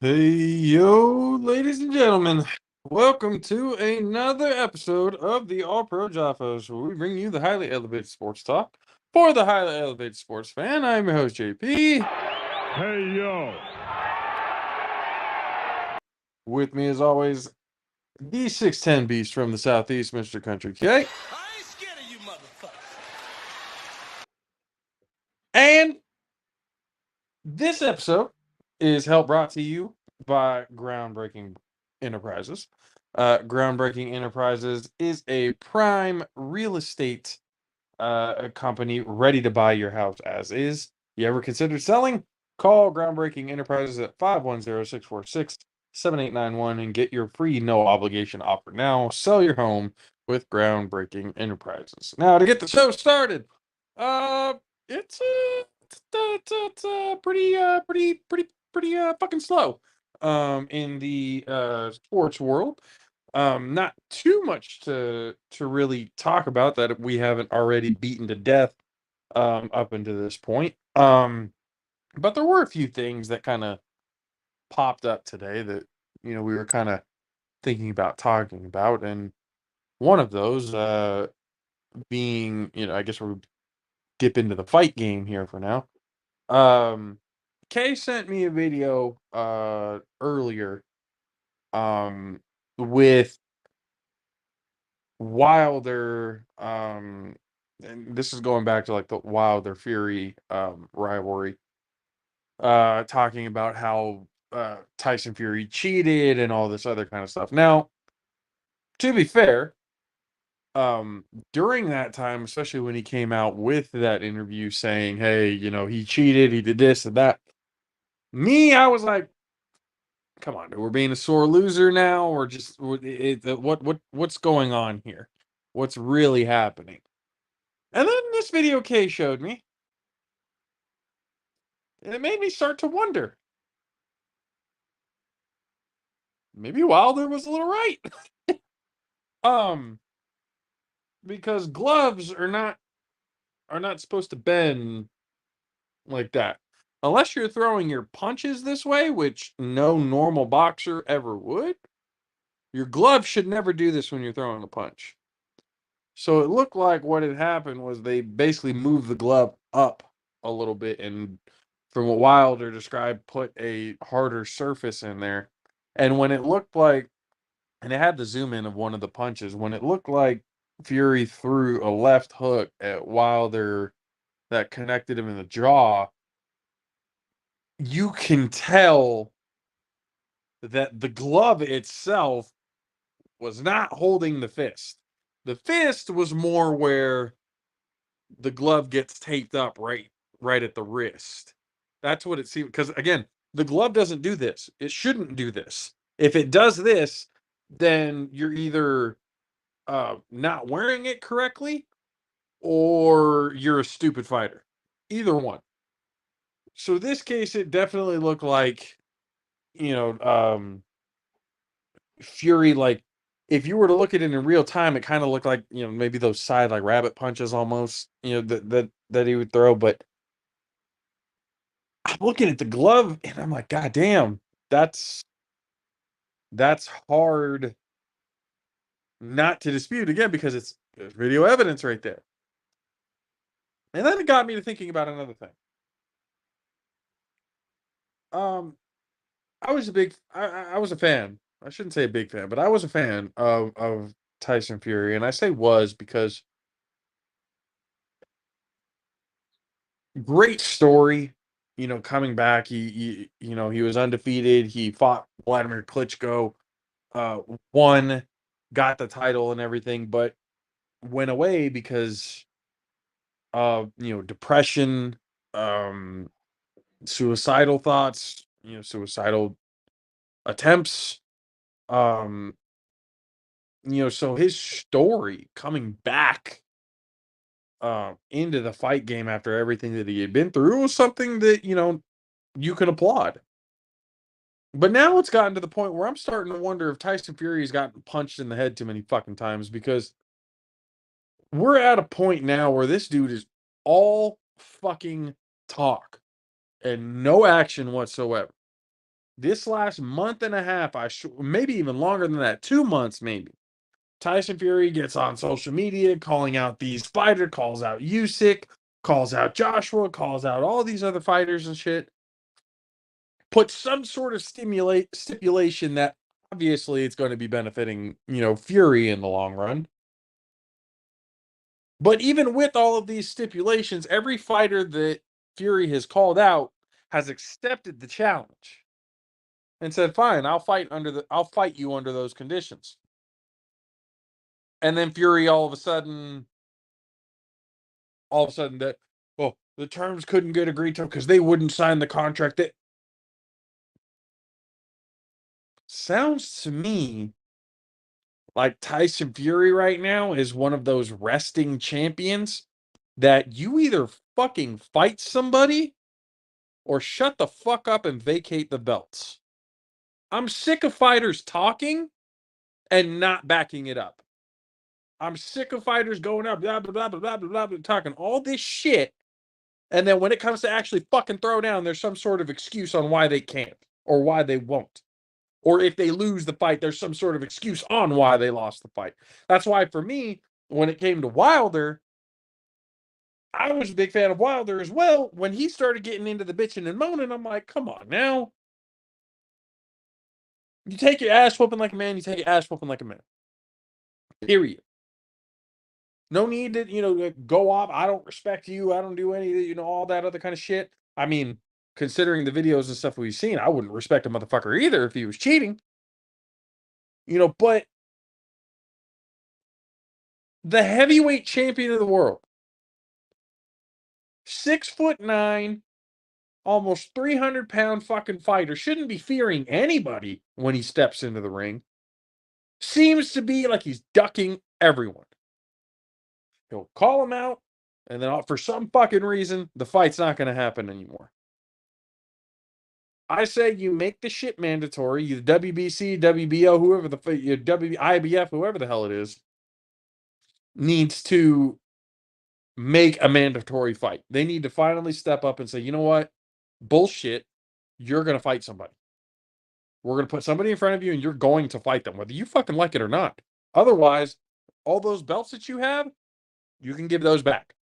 Hey, yo, ladies and gentlemen, welcome to another episode of the All Pro JAFFOs, where we bring you the highly elevated sports talk for the highly elevated sports fan. I'm your host, JP. Hey, yo. With me, as always, the 6'10 beast from the Southeast, Mr. Country K. I ain't scared of you motherfuckers. And this episode is helped brought to you by Groundbreaking Enterprises. Groundbreaking Enterprises is a prime real estate a company ready to buy your house as is. You ever considered selling? Call Groundbreaking Enterprises at 510-646-7891 and get your free no obligation offer now. Sell your home with Groundbreaking Enterprises. Now, to get the show started, uh it's pretty fucking slow in the sports world. Not too much to really talk about that we haven't already beaten to death up until this point. But there were a few things that kind of popped up today that we were kind of thinking about talking about, and one of those being, I guess we'll dip into the fight game here for now. Kay sent me a video earlier with Wilder, and this is going back to like the Wilder Fury rivalry, talking about how Tyson Fury cheated and all this other kind of stuff. Now, to be fair, during that time, especially when he came out with that interview saying, "Hey, he cheated, he did this and that," I was like, "Come on, dude, we're being a sore loser now, or just what's going on here? What's really happening?" And then this video Kay showed me, and it made me start to wonder. Maybe Wilder was a little right. um, because gloves are not supposed to bend like that. Unless you're throwing your punches this way, which no normal boxer ever would. Your glove should never do this when you're throwing a punch. So it looked like what had happened was they basically moved the glove up a little bit, and from what Wilder described, put a harder surface in there. And when it looked like, and it had the zoom in of one of the punches, when it looked like Fury threw a left hook at Wilder that connected him in the jaw, you can tell that the glove itself was not holding the fist. The fist was more where the glove gets taped up right at the wrist. That's what it seemed, because again, the glove doesn't do this. It shouldn't do this. If it does this, then you're either not wearing it correctly or you're a stupid fighter. Either one. So this case, it definitely looked like, you know, Fury, like, if you were to look at it in real time, it kind of looked like, maybe those side like rabbit punches almost, that he would throw. But I'm looking at the glove and I'm like, God damn, that's hard not to dispute again, because there's video evidence right there. And then it got me to thinking about another thing. Um, I was a fan. I shouldn't say a big fan, but I was a fan of Tyson Fury, and I say was because great story. Coming back, he was undefeated. He fought Vladimir Klitschko, uh, won, got the title and everything, but went away because of depression, um, suicidal thoughts, suicidal attempts. Um, so his story coming back into the fight game after everything that he had been through was something that you can applaud. But now it's gotten to the point where I'm starting to wonder if Tyson Fury has gotten punched in the head too many fucking times, because we're at a point now where this dude is all fucking talk and no action whatsoever. this last month and a half, maybe even longer than that, 2 months maybe. Tyson Fury gets on social media calling out these fighters, calls out Usyk, calls out Joshua, calls out all these other fighters and shit. Put some sort of stipulation that obviously it's going to be benefiting, Fury in the long run. But even with all of these stipulations, every fighter that Fury has called out has accepted the challenge and said, "Fine, I'll fight you under those conditions." And then Fury all of a sudden that, well, the terms couldn't get agreed to because they wouldn't sign the contract. That sounds to me like Tyson Fury right now is one of those resting champions that you either fucking fight somebody or shut the fuck up and vacate the belts. I'm sick of fighters talking and not backing it up. I'm sick of fighters going up, blah, blah, blah, blah, blah, blah, blah, talking all this shit. And then when it comes to actually fucking throw down, there's some sort of excuse on why they can't or why they won't. Or if they lose the fight, there's some sort of excuse on why they lost the fight. That's why for me, when it came to Wilder, I was a big fan of Wilder as well. When he started getting into the bitching and moaning, I'm like, come on now. You take your ass whooping like a man, you take your ass whooping like a man. Period. No need to, go off. I don't respect you. I don't do any, all that other kind of shit. I mean, considering the videos and stuff we've seen, I wouldn't respect a motherfucker either if he was cheating. But the heavyweight champion of the world, 6'9", almost 300-pound fucking fighter, shouldn't be fearing anybody when he steps into the ring. Seems to be like he's ducking everyone. He'll call him out, and then for some fucking reason, the fight's not going to happen anymore. I say you make the shit mandatory. You WBC, WBO, whoever the IBF, whoever the hell it is, needs to make a mandatory fight. They need to finally step up and say, you know what? Bullshit. You're going to fight somebody. We're going to put somebody in front of you and you're going to fight them, whether you fucking like it or not. Otherwise, all those belts that you have, you can give those back.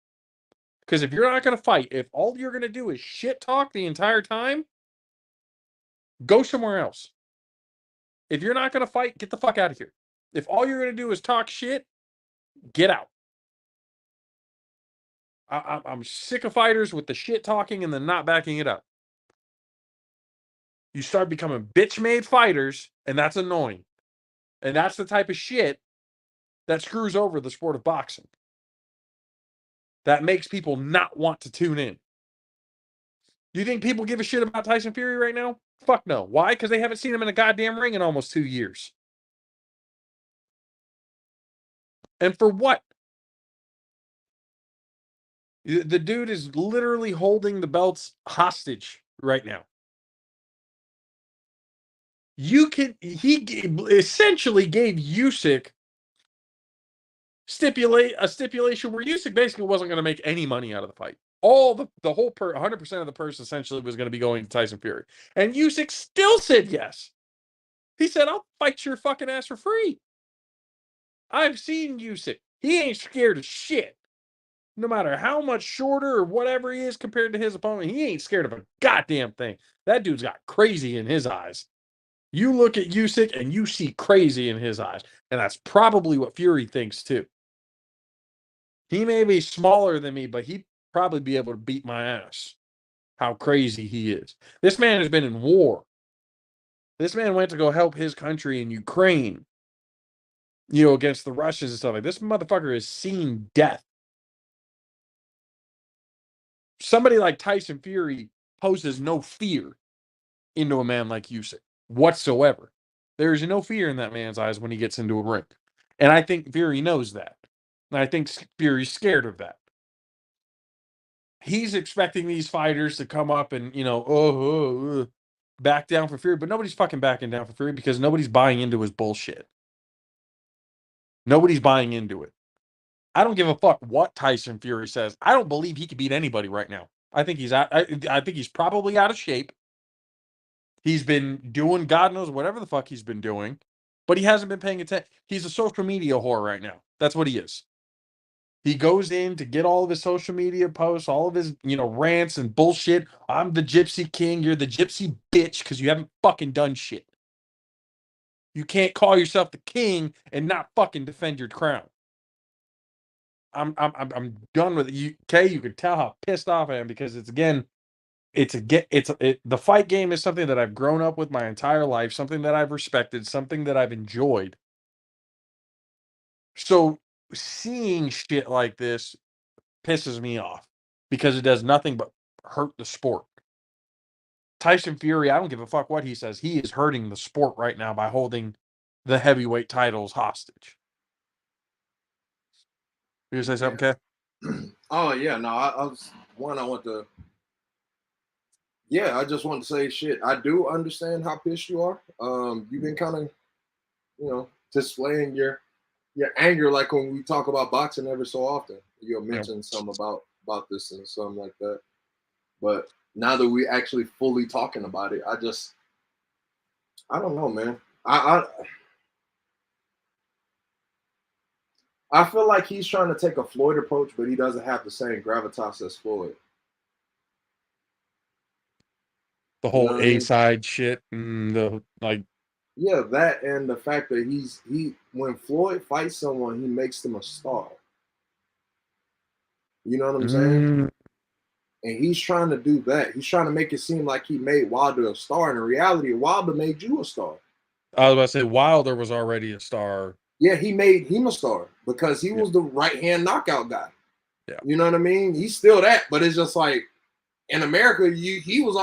Because if you're not going to fight, if all you're going to do is shit talk the entire time, go somewhere else. If you're not going to fight, get the fuck out of here. If all you're going to do is talk shit, get out. I'm sick of fighters with the shit talking and then not backing it up. You start becoming bitch-made fighters, and that's annoying. And that's the type of shit that screws over the sport of boxing. That makes people not want to tune in. Do you think people give a shit about Tyson Fury right now? Fuck no. Why? Because they haven't seen him in a goddamn ring in almost 2 years. And for what? The dude is literally holding the belts hostage right now. He essentially gave Usyk a stipulation where Usyk basically wasn't going to make any money out of the fight. All the whole 100% of the purse essentially was going to be going to Tyson Fury. And Usyk still said yes. He said, I'll fight your fucking ass for free. I've seen Usyk. He ain't scared of shit. No matter how much shorter or whatever he is compared to his opponent, he ain't scared of a goddamn thing. That dude's got crazy in his eyes. You look at Usyk and you see crazy in his eyes. And that's probably what Fury thinks too. He may be smaller than me, but he'd probably be able to beat my ass. How crazy he is. This man has been in war. This man went to go help his country in Ukraine, against the Russians and stuff like this. Motherfucker has seen death. Somebody like Tyson Fury poses no fear into a man like Usyk whatsoever. There is no fear in that man's eyes when he gets into a ring. And I think Fury knows that. And I think Fury's scared of that. He's expecting these fighters to come up and, back down for Fury. But nobody's fucking backing down for Fury because nobody's buying into his bullshit. Nobody's buying into it. I don't give a fuck what Tyson Fury says. I don't believe he could beat anybody right now. I think he's probably out of shape. He's been doing God knows whatever the fuck he's been doing, but he hasn't been paying attention. He's a social media whore right now. That's what he is. He goes in to get all of his social media posts, all of his, rants and bullshit. I'm the gypsy king. You're the gypsy bitch because you haven't fucking done shit. You can't call yourself the king and not fucking defend your crown. I'm done with it. You can tell how pissed off I am because the fight game is something that I've grown up with my entire life, something that I've respected, something that I've enjoyed. So seeing shit like this pisses me off because it does nothing but hurt the sport. Tyson Fury, I don't give a fuck what he says. He is hurting the sport right now by holding the heavyweight titles hostage. You say something, Kev? Oh yeah, no, I want to. Yeah, I just want to say shit. I do understand how pissed you are. You've been kind of, displaying your anger, like when we talk about boxing every so often. You'll mention something about this and something like that. But now that we actually fully talking about it, I don't know, man. I feel like he's trying to take a Floyd approach, but he doesn't have the same gravitas as Floyd. The whole A-side shit and Yeah, that and the fact that when Floyd fights someone, he makes them a star. You know what I'm saying? And he's trying to do that. He's trying to make it seem like he made Wilder a star. And in reality, Wilder made you a star. I was about to say Wilder was already a star. Yeah, he made him a star because he was the right-hand knockout guy. Yeah. You know what I mean? He's still that, but it's just like in America, he was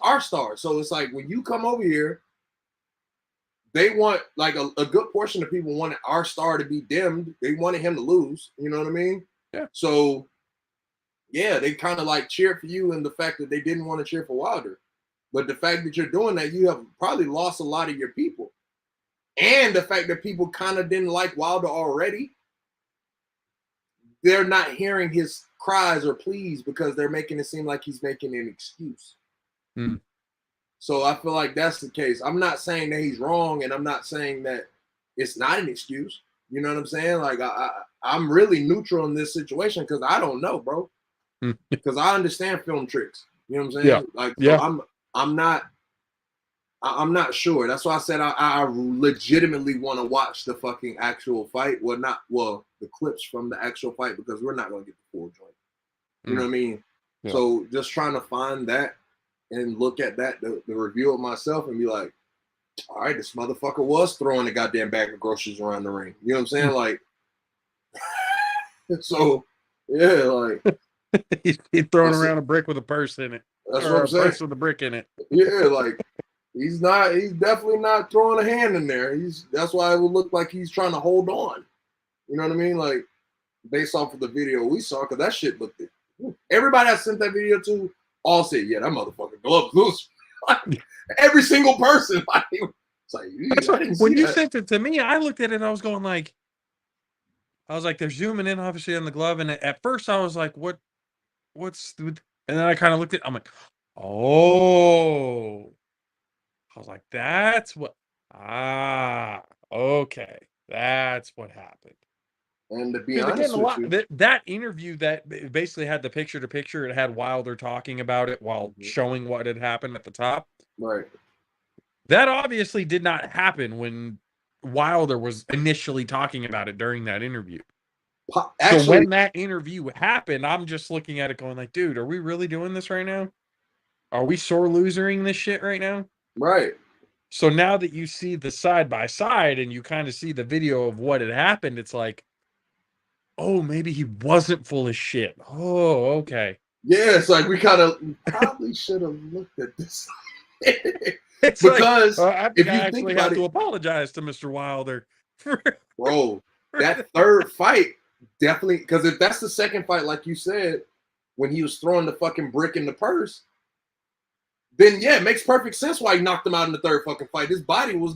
our star. So it's like when you come over here, they want like a good portion of people wanted our star to be dimmed. They wanted him to lose. You know what I mean? Yeah. So yeah, they kind of like cheered for you and the fact that they didn't want to cheer for Wilder. But the fact that you're doing that, you have probably lost a lot of your people. And the fact that people kind of didn't like Wilder already, they're not hearing his cries or pleas because they're making it seem like he's making an excuse. So I feel like that's the case. I'm not saying that he's wrong, and I'm not saying that it's not an excuse. You know what I'm saying? Like I'm really neutral in this situation because I don't know, bro. Because I understand film tricks. You know what I'm saying? Yeah. Like so I'm not sure. That's why I said I legitimately want to watch the fucking actual fight. The clips from the actual fight because we're not going to get the full joint. You know what I mean? Yeah. So just trying to find that and look at that, the review of myself and be like, all right, this motherfucker was throwing a goddamn bag of groceries around the ring. You know what I'm saying? Like, so, yeah, like. He's throwing around a brick with a purse in it. That's what I'm saying. A purse with a brick in it. Yeah, like. He's definitely not throwing a hand in there. That's why it would look like he's trying to hold on. You know what I mean? Like, based off of the video we saw, because that shit looked good. Everybody I sent that video to all said, yeah, that motherfucking glove loose. Every single person. It's like, when you sent it to me, I looked at it and I was going like, they're zooming in obviously on the glove. And at first I was like, what's, and then I kind of looked at it, I'm like, oh. I was like, that's what, okay. That's what happened. And to be honest with you, that interview that basically had the picture-to-picture, it had Wilder talking about it while showing what had happened at the top. Right. That obviously did not happen when Wilder was initially talking about it during that interview. Actually, so when that interview happened, I'm just looking at it going like, dude, are we really doing this right now? Are we sore losing this shit right now? Right. So now that you see the side by side and you kind of see the video of what had happened, it's like, oh, maybe he wasn't full of shit. Oh, okay. Yeah, it's like we probably should have looked at this. Because I actually have to apologize to Mr. Wilder. Bro, that third fight definitely, because if that's the second fight, like you said, when he was throwing the fucking brick in the purse, then yeah, it makes perfect sense why he knocked him out in the third fucking fight. His body was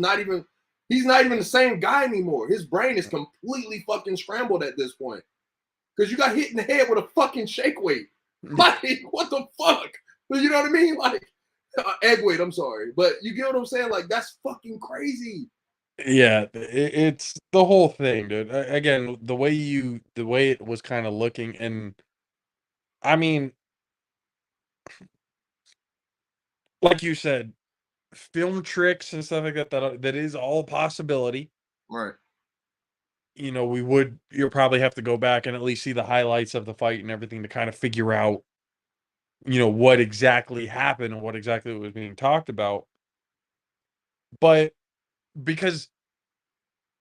he's not even the same guy anymore. His brain is completely fucking scrambled at this point. Because you got hit in the head with a fucking shake weight. Like, what the fuck? You know what I mean? Like, Egg weight, I'm sorry. But you get what I'm saying? Like, that's fucking crazy. Yeah, it's the whole thing, dude. Again, the way it was kind of looking, and I mean, like you said, film tricks and stuff like that, that is all a possibility. Right. You know, you'll probably have to go back and at least see the highlights of the fight and everything to kind of figure out, what exactly happened and what exactly was being talked about. But because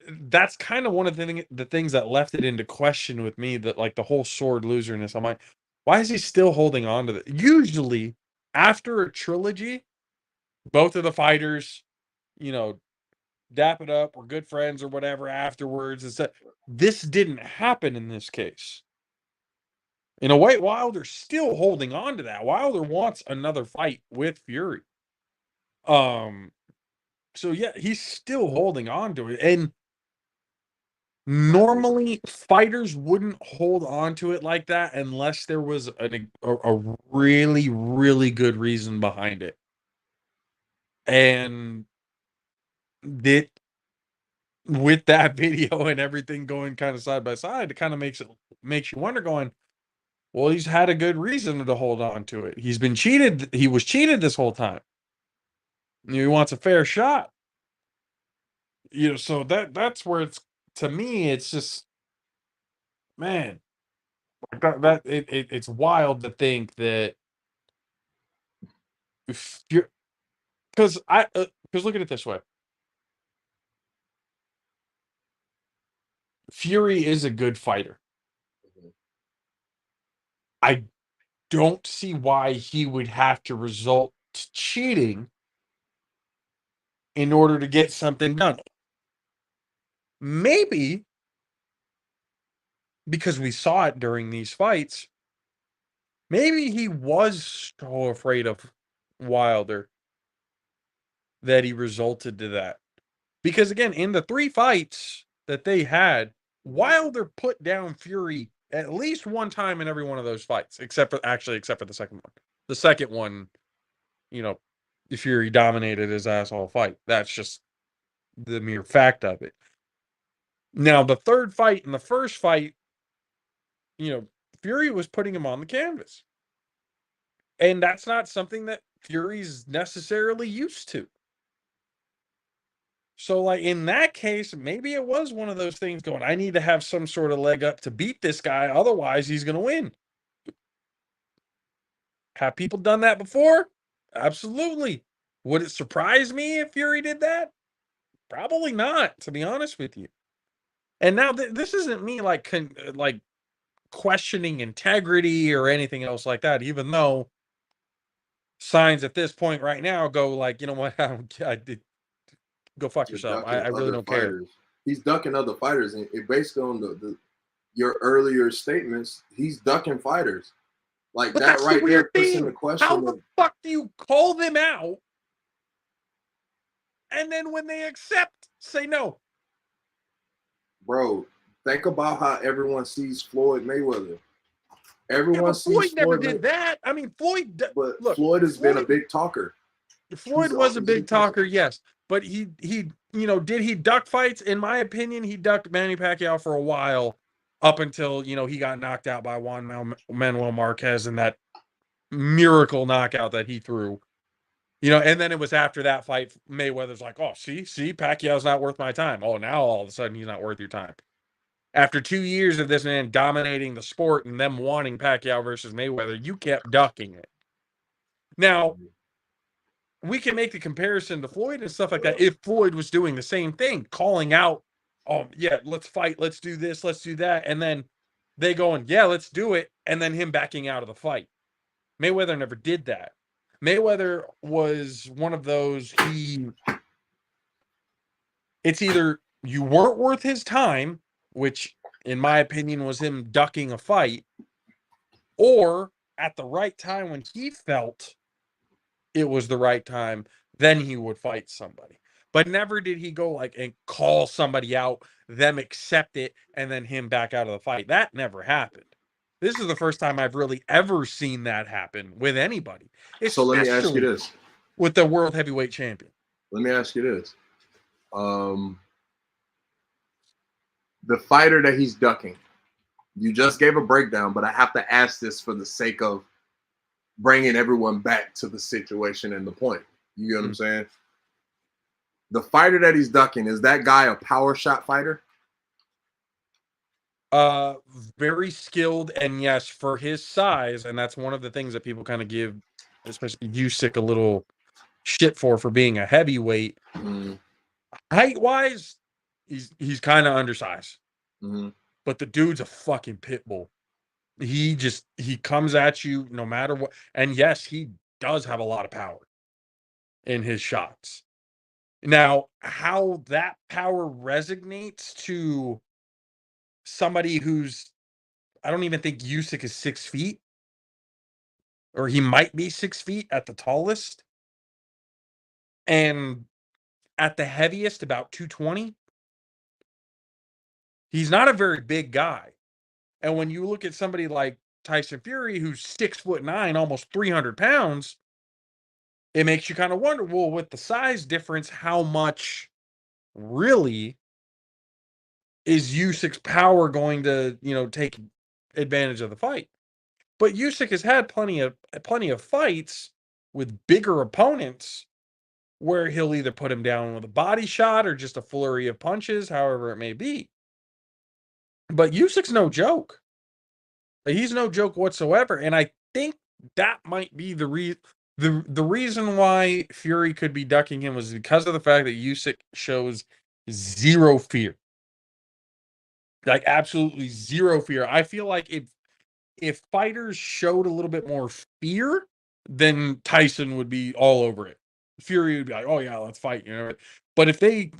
that's kind of one of the things that left it into question with me, that like the whole sword loserness. I'm like, why is he still holding on to it? Usually, after a trilogy, both of the fighters, you know, dap it up, we're good friends or whatever afterwards. This didn't happen in this case. In a way, Wilder's still holding on to that. Wilder wants another fight with Fury. So yeah, he's still holding on to it. And normally fighters wouldn't hold on to it like that unless there was a really, really good reason behind it. And that, with that video and everything going kind of side by side, it kind of makes you wonder, going, well, he's had a good reason to hold on to it. He's been cheated. He was cheated this whole time. He wants a fair shot. So that's where to me, it's just, man, it's wild to think that if you're, because look at it this way. Fury is a good fighter. I don't see why he would have to resort to cheating in order to get something done. Maybe because we saw it during these fights, maybe he was so afraid of Wilder that he resulted to that. Because again, in the 3 fights that they had, Wilder put down Fury at least one time in every one of those fights, except for the second one. The second one, Fury dominated his asshole fight. That's just the mere fact of it. Now, the third fight and the first fight, Fury was putting him on the canvas. And that's not something that Fury's necessarily used to. So, like, in that case, maybe it was one of those things going, I need to have some sort of leg up to beat this guy, otherwise he's going to win. Have people done that before? Absolutely. Would it surprise me if Fury did that? Probably not, to be honest with you. And now this isn't me like questioning integrity or anything else like that, even though signs at this point right now go like, you know what, I did. Go fuck yourself. I really don't care. He's ducking other fighters, and basically on your earlier statements, he's ducking fighters. Like, but that right there puts in into question. How the fuck do you call them out, and then when they accept, say no? Bro, think about how everyone sees Floyd Mayweather. Everyone sees Floyd never did that. I mean, Floyd. But look, Floyd has been a big talker. Floyd was a big talker, yes. But he did he duck fights? In my opinion, he ducked Manny Pacquiao for a while, up until, he got knocked out by Juan Manuel Marquez in that miracle knockout that he threw. And then it was after that fight, Mayweather's like, oh, see, Pacquiao's not worth my time. Oh, now all of a sudden he's not worth your time. After 2 years of this man dominating the sport and them wanting Pacquiao versus Mayweather, you kept ducking it. Now, we can make the comparison to Floyd and stuff like that if Floyd was doing the same thing, calling out, oh, yeah, let's fight, let's do this, let's do that, and then they going, yeah, let's do it, and then him backing out of the fight. Mayweather never did that. Mayweather was one of those, it's either you weren't worth his time, which in my opinion was him ducking a fight, or at the right time when he felt it was the right time, then he would fight somebody. But never did he go like and call somebody out, them accept it, and then him back out of the fight. That never happened. This is the first time I've really ever seen that happen with anybody. So let me ask you this. with the world heavyweight champion. Let me ask you this. The fighter that he's ducking, you just gave a breakdown, but I have to ask this for the sake of bringing everyone back to the situation and the point. You get what I'm saying? The fighter that he's ducking, is that guy a power shot fighter? Very skilled, and yes, for his size, and that's one of the things that people kind of give, especially Usyk, a little shit for being a heavyweight. Height wise, he's kind of undersized, but the dude's a fucking pit bull. He comes at you no matter what, and yes, he does have a lot of power in his shots. Now, how that power resonates to somebody who's, I don't even think Usyk is 6 feet, or he might be 6 feet at the tallest, and at the heaviest about 220. He's not a very big guy. And when you look at somebody like Tyson Fury, who's 6'9", almost 300 pounds, it makes you kind of wonder, well, with the size difference, how much really is Usyk's power going to, take advantage of the fight? But Usyk has had plenty of fights with bigger opponents where he'll either put him down with a body shot or just a flurry of punches, however it may be. But Usyk's no joke. He's no joke whatsoever, and I think that might be the reason why Fury could be ducking him was because of the fact that Usyk shows zero fear. Like absolutely zero fear. I feel like if fighters showed a little bit more fear, then Tyson would be all over it. Fury would be like, "Oh yeah, let's fight," But if they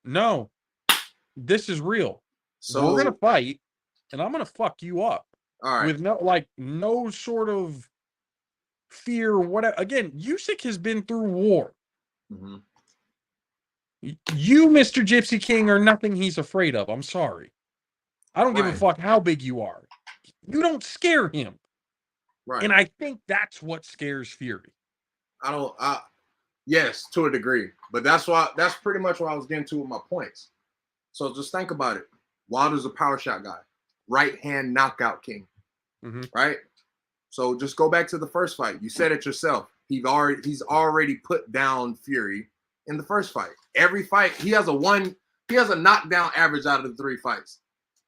no, this is real. So we're gonna fight, and I'm gonna fuck you up. All right. With no sort of fear. Whatever. Again, Usyk has been through war. You, Mr. Gypsy King, are nothing he's afraid of. I'm sorry. I don't give a fuck how big you are. You don't scare him. Right. And I think that's what scares Fury. Yes, to a degree. But that's pretty much what I was getting to with my points. So just think about it. Wilder's a power shot guy. Right hand knockout king. Right? So just go back to the first fight. You said it yourself. He's already put down Fury in the first fight. Every fight, he has a knockdown average out of the 3 fights.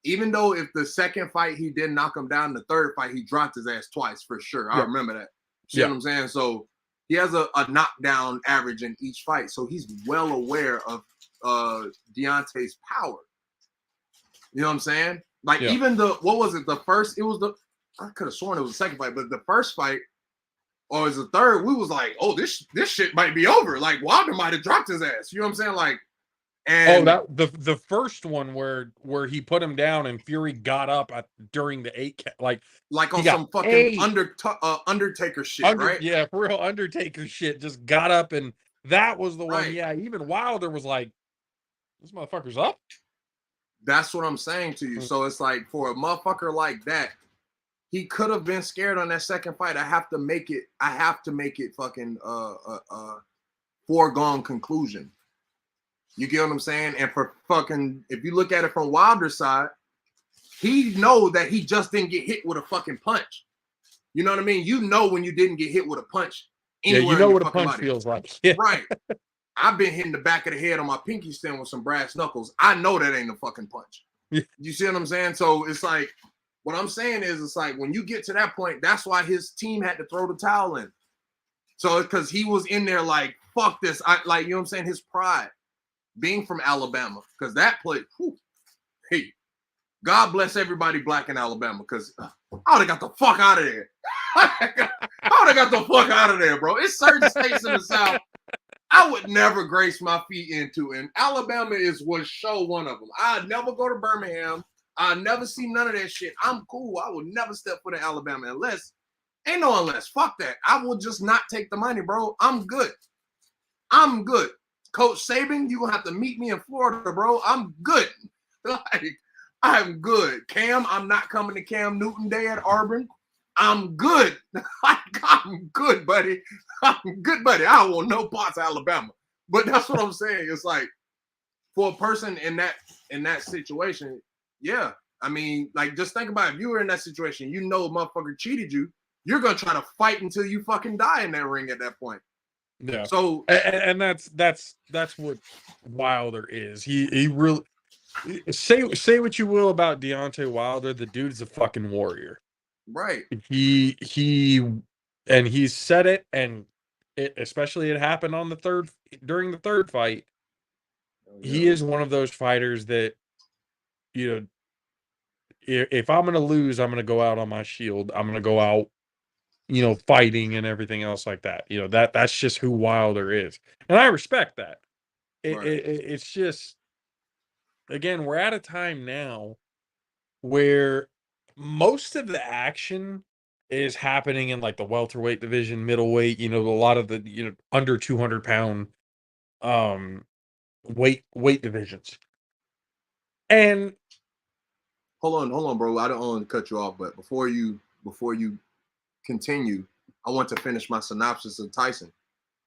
Even though if the second fight he didn't knock him down, the third fight he dropped his ass twice for sure. I remember that. See what I'm saying? So he has a knockdown average in each fight. So he's well aware of Deontay's power. You know what I'm saying? Like even what was it? I could have sworn it was the second fight, but the first fight, or was the third, we was like, oh, this shit might be over. Like Wilder might have dropped his ass. You know what I'm saying? Like, and the first one where he put him down and Fury got up during the 8 like on some fucking Undertaker shit, right? Yeah, for real Undertaker shit. Just got up, and that was the one. Yeah, even Wilder was like, this motherfucker's up. That's what I'm saying to you. So it's like, for a motherfucker like that, he could have been scared on that second fight. I have to make it fucking foregone conclusion. You get what I'm saying? And for fucking, if you look at it from Wilder's side, he know that he just didn't get hit with a fucking punch. You know what I mean? You know when you didn't get hit with a punch. Yeah, you know what a punch feels like. Yeah. Right. I've been hitting the back of the head on my pinky stand with some brass knuckles. I know that ain't a fucking punch. Yeah. You see what I'm saying? So it's like, what I'm saying is, it's like when you get to that point, that's why his team had to throw the towel in. So because he was in there like, fuck this. You know what I'm saying? His pride. Being from Alabama, because that place, hey, God bless everybody black in Alabama, because I would have got the fuck out of there. I would have got the fuck out of there, bro. It's certain states in the South I would never grace my feet into, and Alabama was one of them. I'd never go to Birmingham. I'd never see none of that shit. I'm cool. I would never step foot in Alabama unless, ain't no unless. Fuck that. I will just not take the money, bro. I'm good. Coach Saban, you're going to have to meet me in Florida, bro. I'm good. I'm good. Cam, I'm not coming to Cam Newton Day at Auburn. I'm good. I'm good, buddy. I'm good, buddy. I don't want no parts of Alabama. But that's what I'm saying. It's like for a person in that situation, yeah. I mean, like just think about it. If you were in that situation, you know, a motherfucker cheated you. You're gonna try to fight until you fucking die in that ring at that point. Yeah. So And that's what Wilder is. He really say what you will about Deontay Wilder. The dude's a fucking warrior. right. He and he's said it, and especially it happened on during the third fight. Oh, yeah. He is one of those fighters that, you know, if I'm gonna lose, I'm gonna go out on my shield. I'm gonna go out, you know, fighting and everything else like that. You know, that's just who Wilder is, and I respect that. Right. It's just, again, we're at a time now where most of the action is happening in like the welterweight division, middleweight, you know, a lot of the, you know, under 200-pound um weight divisions. And Hold on, bro. I don't want to cut you off, but before you continue, I want to finish my synopsis of Tyson.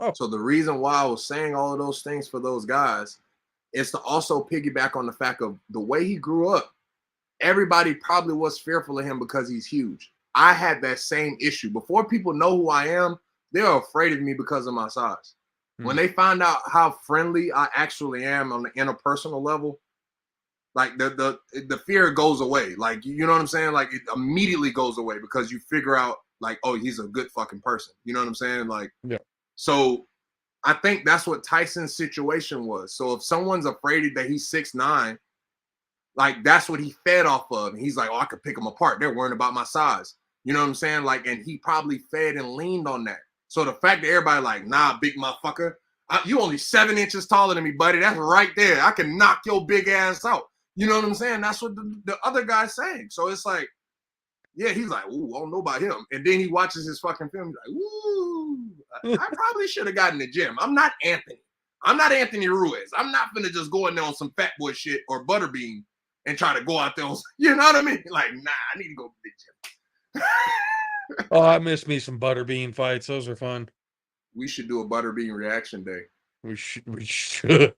oh, So the reason why I was saying all of those things for those guys is to also piggyback on the fact of the way he grew up. Everybody probably was fearful of him because he's huge. I had that same issue. Before people know who I am, they're afraid of me because of my size. When they find out how friendly I actually am on the interpersonal level, like the fear goes away. Like, you know what I'm saying? Like, it immediately goes away because you figure out like, oh, he's a good fucking person. You know what I'm saying? Like, yeah. So I think that's what Tyson's situation was. So if someone's afraid that he's 6'9", like that's what he fed off of. And he's like, oh, I could pick them apart. They're worrying about my size. You know what I'm saying? Like, and he probably fed and leaned on that. So the fact that everybody like, nah, big motherfucker, you only 7 inches taller than me, buddy. That's right there. I can knock your big ass out. You know what I'm saying? That's what the other guy's saying. So it's like, yeah, he's like, ooh, I don't know about him. And then he watches his fucking film. He's like, ooh, I probably should have gotten in the gym. I'm not Anthony. I'm not Anthony Ruiz. I'm not going to just go in there on some fat boy shit or butterbean and try to go out there on, you know what I mean? Like, nah, I need to go to the gym. Oh, I miss me some butterbean fights. Those are fun. We should do a butterbean reaction day. We should.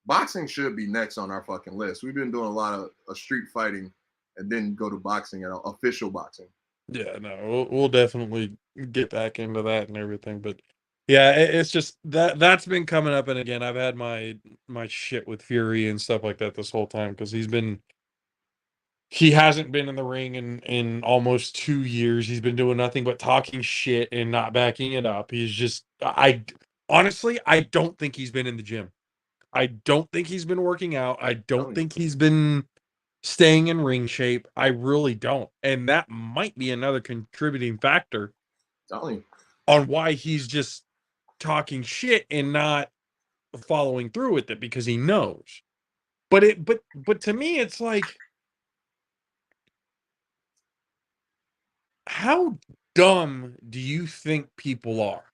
Boxing should be next on our fucking list. We've been doing a lot of street fighting and then go to boxing and official boxing. Yeah, no, we'll definitely get back into that and everything. But yeah, it's just that's been coming up, and again, I've had my shit with Fury and stuff like that this whole time because he hasn't been in the ring in almost 2 years. He's been doing nothing but talking shit and not backing it up. He's just, honestly, I don't think he's been in the gym. I don't think he's been working out. I don't think he's been staying in ring shape. I really don't. And that might be another contributing factor on why he's just talking shit and not following through with it because he knows. But to me, it's like, how dumb do you think people are?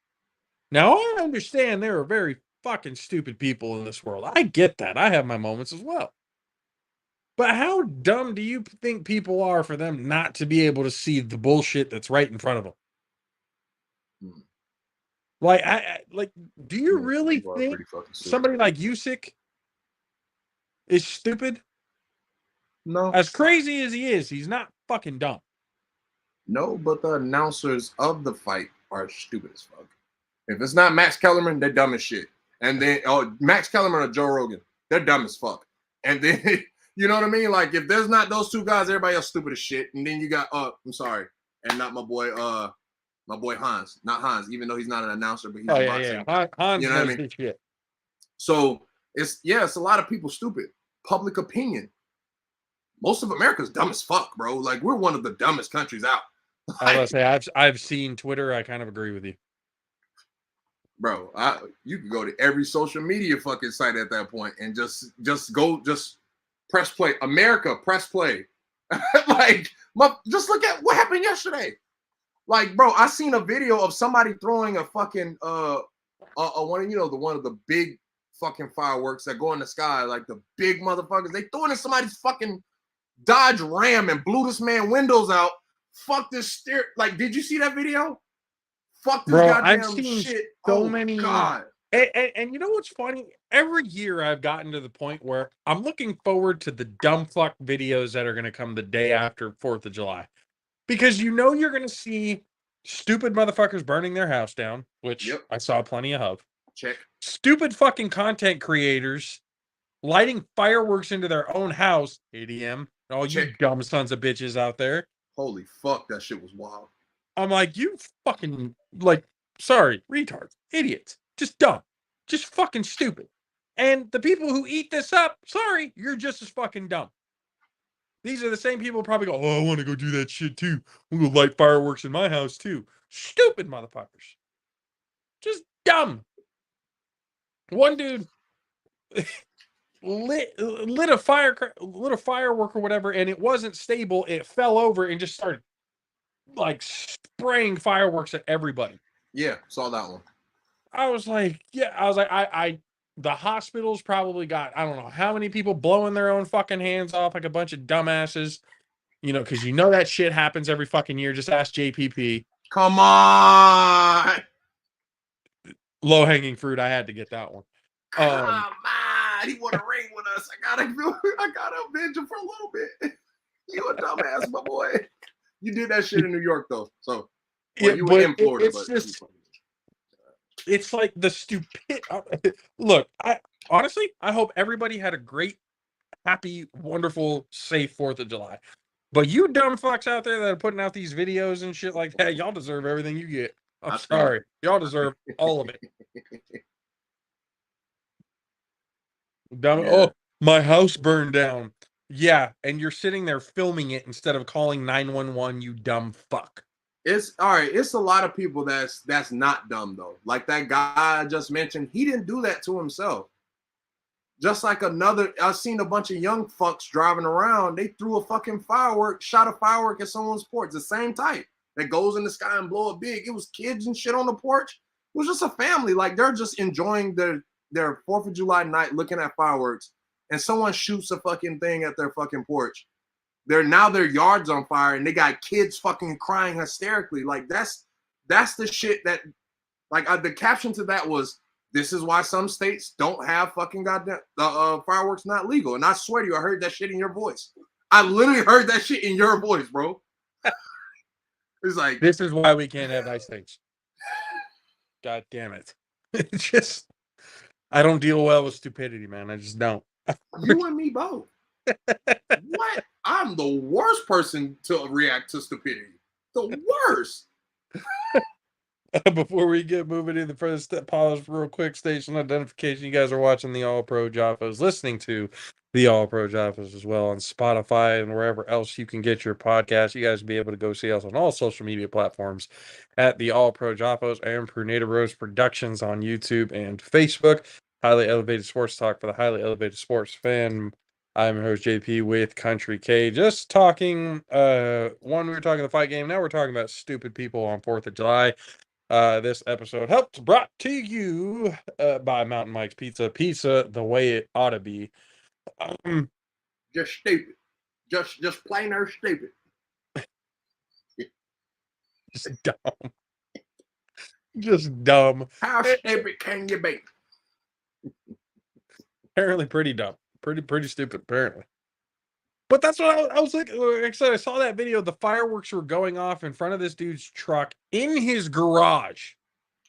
Now, I understand there are very fucking stupid people in this world. I get that. I have my moments as well. But how dumb do you think people are for them not to be able to see the bullshit that's right in front of them? Like, do you really think somebody like Usyk is stupid? No. As crazy as he is, he's not fucking dumb. No, but the announcers of the fight are stupid as fuck. If it's not Max Kellerman, they're dumb as shit. And then, Max Kellerman or Joe Rogan, they're dumb as fuck. And then, you know what I mean? Like, if there's not those two guys, everybody else stupid as shit. And then you got, I'm sorry, and not my boy Hans, not Hans, even though he's not an announcer, but he's boxing. Yeah. Hans, you know what I mean? Shit. So it's a lot of people stupid. Public opinion. Most of America's dumb as fuck, bro. Like, we're one of the dumbest countries out. I was gonna say, I've seen Twitter. I kind of agree with you, bro. You can go to every social media fucking site at that point and just press play. America, press play. Like, just look at what happened yesterday. Like, bro, I seen a video of somebody throwing a fucking one of the big fucking fireworks that go in the sky, like the big motherfuckers. They throw it in somebody's fucking Dodge Ram and blew this man windows out. Fuck this steer. Like, did you see that video? Fuck this Bro, I've goddamn seen shit. so Oh many. God. And you know what's funny? Every year I've gotten to the point where I'm looking forward to the dumb fuck videos that are going to come the day after 4th of July. Because you know you're going to see stupid motherfuckers burning their house down, which Yep. I saw plenty of. Check. Stupid fucking content creators lighting fireworks into their own house, ADM. All you Check. dumb sons of bitches out there. Holy fuck, that shit was wild. I'm like, you fucking, like, sorry, retards, idiots, just dumb, just fucking stupid. And the people who eat this up, sorry, you're just as fucking dumb. These are the same people who probably go, oh, I want to go do that shit too. I'm going to light fireworks in my house too. Stupid motherfuckers. Just dumb. One dude lit a firework or whatever, and it wasn't stable. It fell over and just started like spraying fireworks at everybody. Yeah, saw that one. I was like, the hospitals probably got, I don't know how many people blowing their own fucking hands off like a bunch of dumbasses, you know, because you know that shit happens every fucking year. Just ask JPP. Come on. Low hanging fruit. I had to get that one. Come on. He want to ring with us. I gotta avenge him for a little bit. You a dumbass, my boy. You did that shit in New York though. So well, you were in Florida, it's just, it's like the stupid. Look, I hope everybody had a great, happy, wonderful, safe 4th of July. But you dumb fucks out there that are putting out these videos and shit like that, y'all deserve everything you get. I'm sorry. Y'all deserve all of it. Dumb. Yeah. Oh, my house burned down. Yeah, and you're sitting there filming it instead of calling 911, you dumb fuck. It's all right. It's a lot of people that's not dumb though. Like that guy I just mentioned, he didn't do that to himself. Just like I've seen a bunch of young fucks driving around. They threw a fucking firework, shot a firework at someone's porch. The same type that goes in the sky and blow it big. It was kids and shit on the porch. It was just a family. Like they're just enjoying their 4th of July night, looking at fireworks, and someone shoots a fucking thing at their fucking porch. Their yard's on fire, and they got kids fucking crying hysterically. Like that's the shit that, like, the caption to that was, "This is why some states don't have fucking goddamn fireworks not legal." And I swear to you, I heard that shit in your voice. I literally heard that shit in your voice, bro. It's like, this is why we can't have nice things. God damn it! It's just, I don't deal well with stupidity, man. I just don't. You and me both. What? I'm the worst person to react to stupidity. The worst. Before we get moving in the first step, pause real quick. Station identification. You guys are watching the All Pro JAFFOs, listening to the All Pro JAFFOs as well on Spotify and wherever else you can get your podcast. You guys will be able to go see us on all social media platforms at the All Pro JAFFOs and Pruneda Rose Productions on YouTube and Facebook. Highly elevated sports talk for the highly elevated sports fan. I'm your host JP with Country K. Just talking. We were talking the fight game. Now we're talking about stupid people on 4th of July. This episode brought to you by Mountain Mike's Pizza the way it ought to be. Just stupid. Just plain or stupid. Just dumb. Just dumb. How stupid can you be? Apparently pretty dumb. Pretty stupid, apparently. But that's what I was like I said, I saw that video. The fireworks were going off in front of this dude's truck in his garage.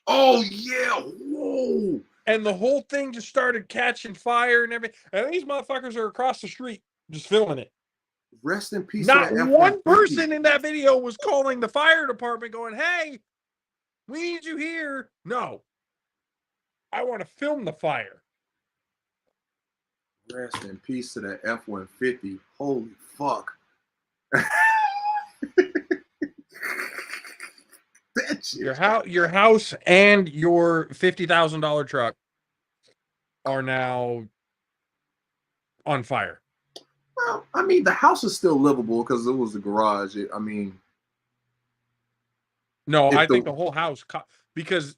Oh, yeah. Whoa. And the whole thing just started catching fire and everything. And these motherfuckers are across the street just filming it. Rest in peace. Not one person in that video was calling the fire department going, hey, we need you here. No. I want to film the fire. Rest in peace to that F-150. Holy fuck. Your house and your $50,000 truck are now on fire. Well, I mean, the house is still livable because it was the garage. No, I think the whole house, because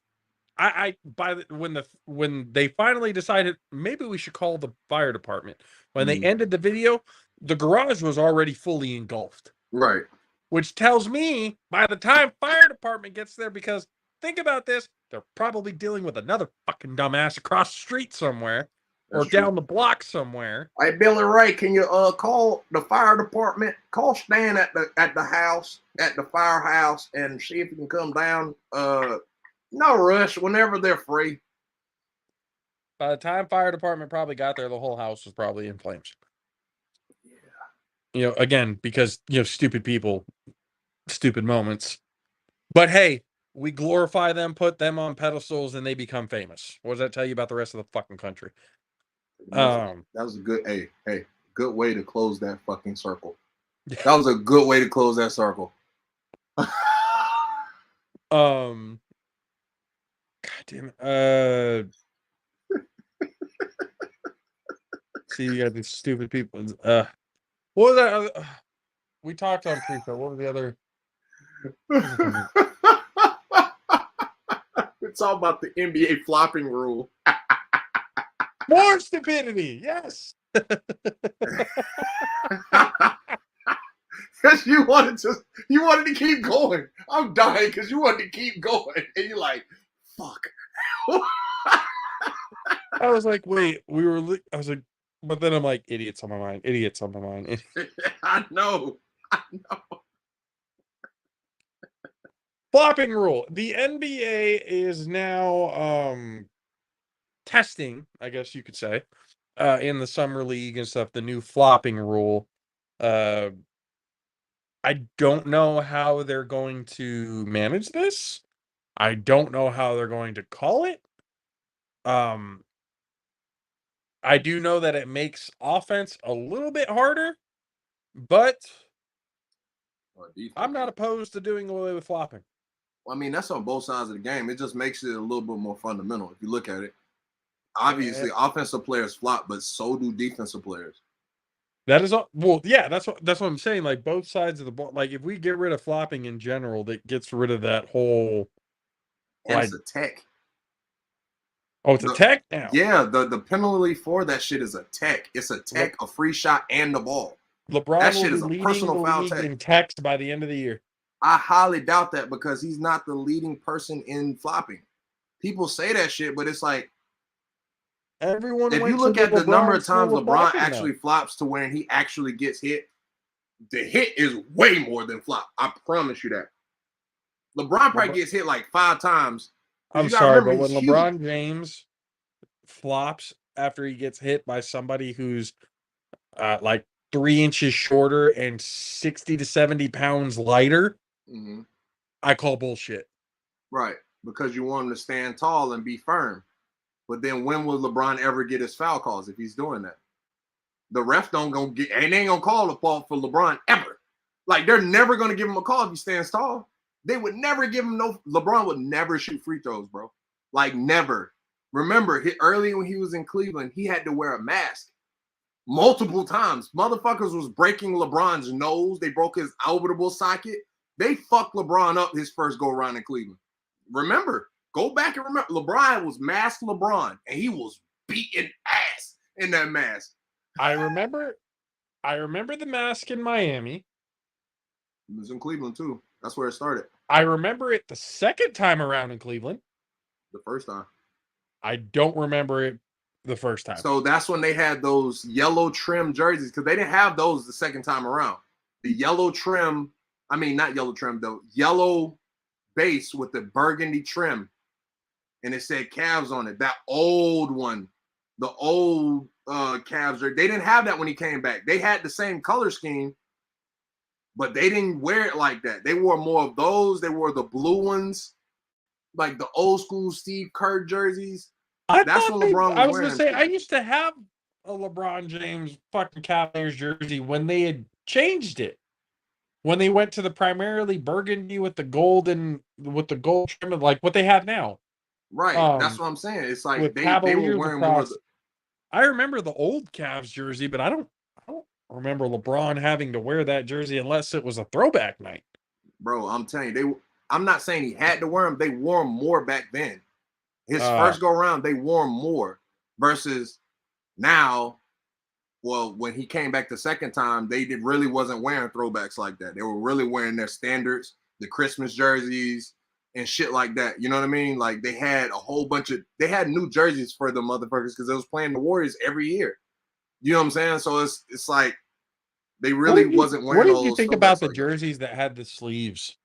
when they finally decided maybe we should call the fire department, when they ended the video, the garage was already fully engulfed. Right. Which tells me by the time fire department gets there, because think about this, they're probably dealing with another fucking dumbass across the street somewhere or That's true. down the block somewhere. Hey, Billy Ray, can you call the fire department? Call Stan at the house, at the firehouse, and see if you can come down. No rush, whenever they're free. By the time fire department probably got there, the whole house was probably in flames. Yeah. Again, because, stupid people, stupid moments. But hey, we glorify them, put them on pedestals, and they become famous. What does that tell you about the rest of the fucking country? That was a good, good way to close that fucking circle. That was a good way to close that circle. God damn it. See, you got these stupid people. What was that? We talked on pre-show. What was the other? It's all about the NBA flopping rule. More stupidity. Yes. Because you wanted to keep going. I'm dying because you wanted to keep going, and you're like, "Fuck." I was like, wait. I was like, but then I'm like, idiots on my mind. Idiots on my mind. I know. Flopping rule. The NBA is now testing, I guess you could say, in the summer league and stuff, the new flopping rule. I don't know how they're going to manage this. I don't know how they're going to call it. I do know that it makes offense a little bit harder, but I'm not opposed to doing away with flopping. Well, I mean, that's on both sides of the game. It just makes it a little bit more fundamental if you look at it. Obviously, offensive players flop, but so do defensive players. That is all. Well, yeah, that's what I'm saying. Like both sides of the ball. Like if we get rid of flopping in general, that gets rid of that whole. And it's a tech. Oh, it's a tech now. Yeah, the penalty for that shit is a tech. It's a tech, a free shot, and the ball. LeBron that shit is a personal foul tech. In text by the end of the year. I highly doubt that because he's not the leading person in flopping. People say that shit, but it's like everyone. If you look at the number of times LeBron actually flops to where he actually gets hit, the hit is way more than flop. I promise you that. LeBron probably gets hit like 5 times. I'm sorry, but when LeBron James flops after he gets hit by somebody who's like 3 inches shorter and 60 to 70 pounds lighter, I call bullshit. Right, because you want him to stand tall and be firm. But then when will LeBron ever get his foul calls if he's doing that? The ref they ain't gonna call a fault for LeBron ever. Like they're never gonna give him a call if he stands tall. They would never give him LeBron would never shoot free throws, bro. Like never. Remember, early when he was in Cleveland, he had to wear a mask multiple times. Motherfuckers was breaking LeBron's nose. They broke his orbital socket. They fucked LeBron up his first go around in Cleveland. Remember, go back and remember. LeBron was masked LeBron, and he was beating ass in that mask. I remember the mask in Miami. It was in Cleveland too. That's where it started. I remember it the second time around in Cleveland. The first time. I don't remember it the first time. So that's when they had those yellow trim jerseys because they didn't have those the second time around. The yellow trim, I mean, not yellow trim, though, yellow base with the burgundy trim. And it said Cavs on it. That old one, the old Cavs jersey. They didn't have that when he came back. They had the same color scheme, but they didn't wear it like that. They wore more of those. They wore the blue ones, like the old school Steve Kerr jerseys. That's when LeBron was I was going to say, I used to have a LeBron James fucking Cavaliers jersey when they had changed it. When they went to the primarily burgundy with the gold trim, like what they have now. Right. That's what I'm saying. It's like they were wearing more. I remember the old Cavs jersey, but I don't remember LeBron having to wear that jersey unless it was a throwback night. Bro, I'm telling you, I'm not saying he had to wear them. They wore them more back then. His first go around, they wore them more versus now. well, when he came back the second time, they really wasn't wearing throwbacks like that. They were really wearing their standards, the Christmas jerseys and shit like that. You know what I mean? Like they had a whole bunch of they had new jerseys for the motherfuckers because they was playing the Warriors every year. You know what I'm saying? So it's like they really wasn't What wearing did all you those think about throwbacks the like that. jerseys that had the sleeves?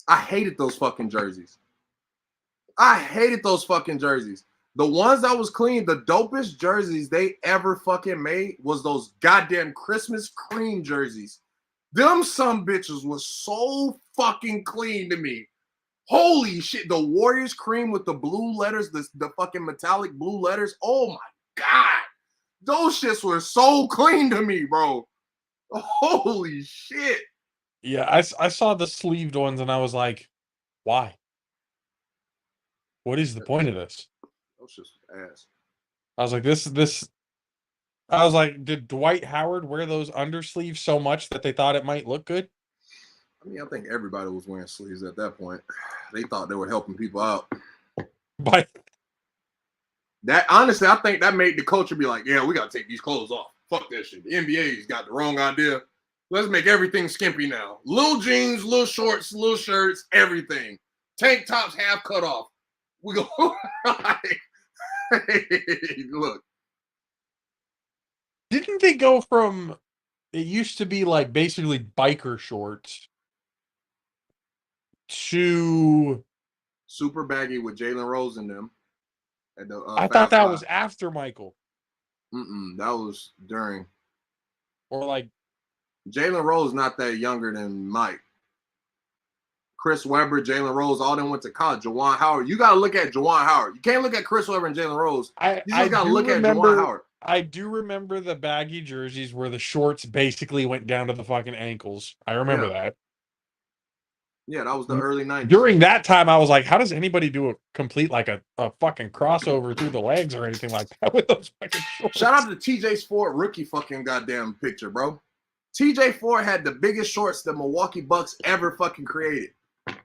I hated those fucking jerseys. I hated those fucking jerseys. The ones that was clean, the dopest jerseys they ever fucking made was those goddamn Christmas cream jerseys. Them some bitches was so fucking clean to me. Holy shit. The Warriors cream with the blue letters, the fucking metallic blue letters. Oh my God. Those shits were so clean to me, bro. Holy shit. Yeah, I saw the sleeved ones and I was like, why? What is the point of this? Those shits ass. I was like, this. I was like, did Dwight Howard wear those undersleeves so much that they thought it might look good? I mean, I think everybody was wearing sleeves at that point. They thought they were helping people out. But That honestly, I think that made the culture be like, yeah, we gotta take these clothes off. Fuck that shit. The NBA's got the wrong idea. Let's make everything skimpy now. Little jeans, little shorts, little shirts, everything. Tank tops half cut off. We go like, hey, look. didn't they go from it used to be like basically biker shorts to Super baggy with Jalen Rose in them at the I thought Fab that Five. was after Michael That was during. or like Jalen Rose not that younger than Mike. Chris Webber, Jalen Rose, all them went to college. Juwan Howard. You got to look at Juwan Howard. You can't look at Chris Webber and Jalen Rose. You I just got to do look at Juwan Howard. I do remember the baggy jerseys where the shorts basically went down to the fucking ankles. I remember that. Yeah, that was the early 90s. During that time, I was like, how does anybody do a complete like a fucking crossover through the legs or anything like that with those fucking shorts? Shout out to TJ Ford rookie fucking goddamn picture, bro. TJ Ford had the biggest shorts the Milwaukee Bucks ever fucking created.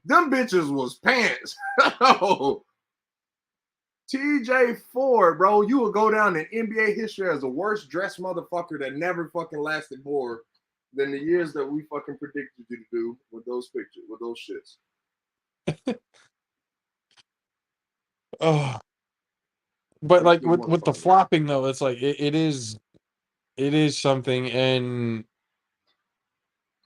Them bitches was pants. TJ Ford, bro, you will go down in NBA history as the worst dressed motherfucker that never fucking lasted more than the years that we fucking predicted you to do with those pictures, with those shits. Oh, but like These with the motherfuckers. flopping though, it's like it is something, and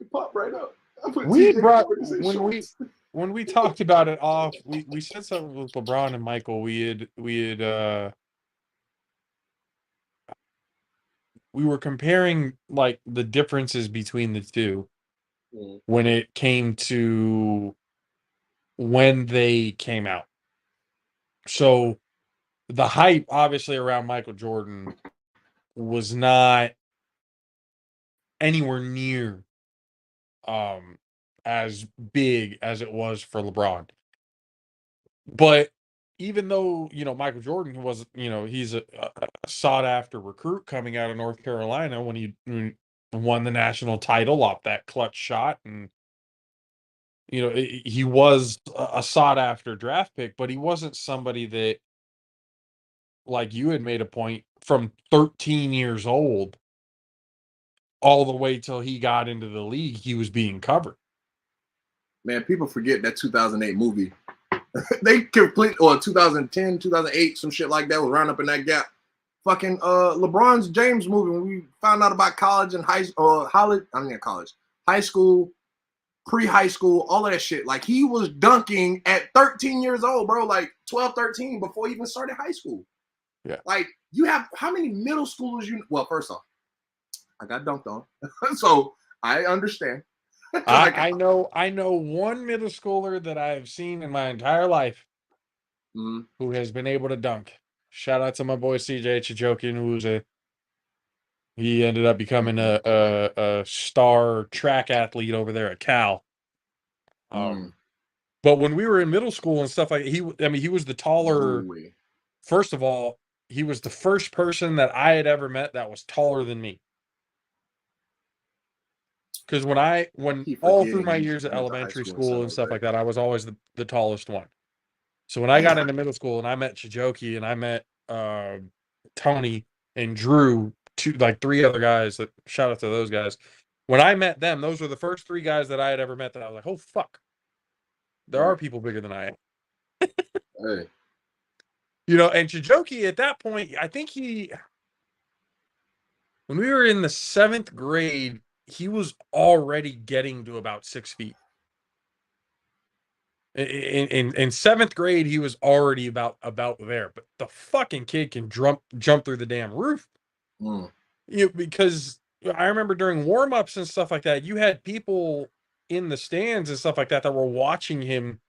It popped right up. I put we TJ brought Ford in his shorts. when we talked about it off, we said something with LeBron and Michael. We were comparing like the differences between the two when it came to when they came out. So the hype obviously around Michael Jordan was not anywhere near as big as it was for LeBron. But even though, Michael Jordan was, he's a sought after recruit coming out of North Carolina when he won the national title off that clutch shot, and he was a sought after draft pick, but he wasn't somebody that, like you had made a point, from 13 years old all the way till he got into the league, he was being covered. Man, people forget that 2008 movie. They complete, or 2010, 2008, some shit like that was round up in that gap. Fucking LeBron's James movie, when we found out about college and high school, pre-high school, all of that shit. Like he was dunking at 13 years old, bro, like 12, 13 before he even started high school. Yeah. Like you have how many middle schoolers well, first off, I got dunked on. So I understand. I know one middle schooler that I've seen in my entire life who has been able to dunk. Shout out to my boy CJ Chijokin, he ended up becoming a star track athlete over there at Cal. But when we were in middle school and stuff like he was the taller. First of all, he was the first person that I had ever met that was taller than me. Because when all through my years at elementary school and stuff like that, I was always the tallest one. So when I got into middle school and I met Chijoki and I met Tony and Drew three other guys. That shout out to those guys. When I met them, those were the first three guys that I had ever met that I was like, oh fuck, there are people bigger than I am. Hey. And Chijoki at that point, I think when we were in the 7th grade, he was already getting to about 6 feet. In 7th grade, he was already about there. But the fucking kid can jump through the damn roof. Because I remember during warm-ups and stuff like that, you had people in the stands and stuff like that were watching him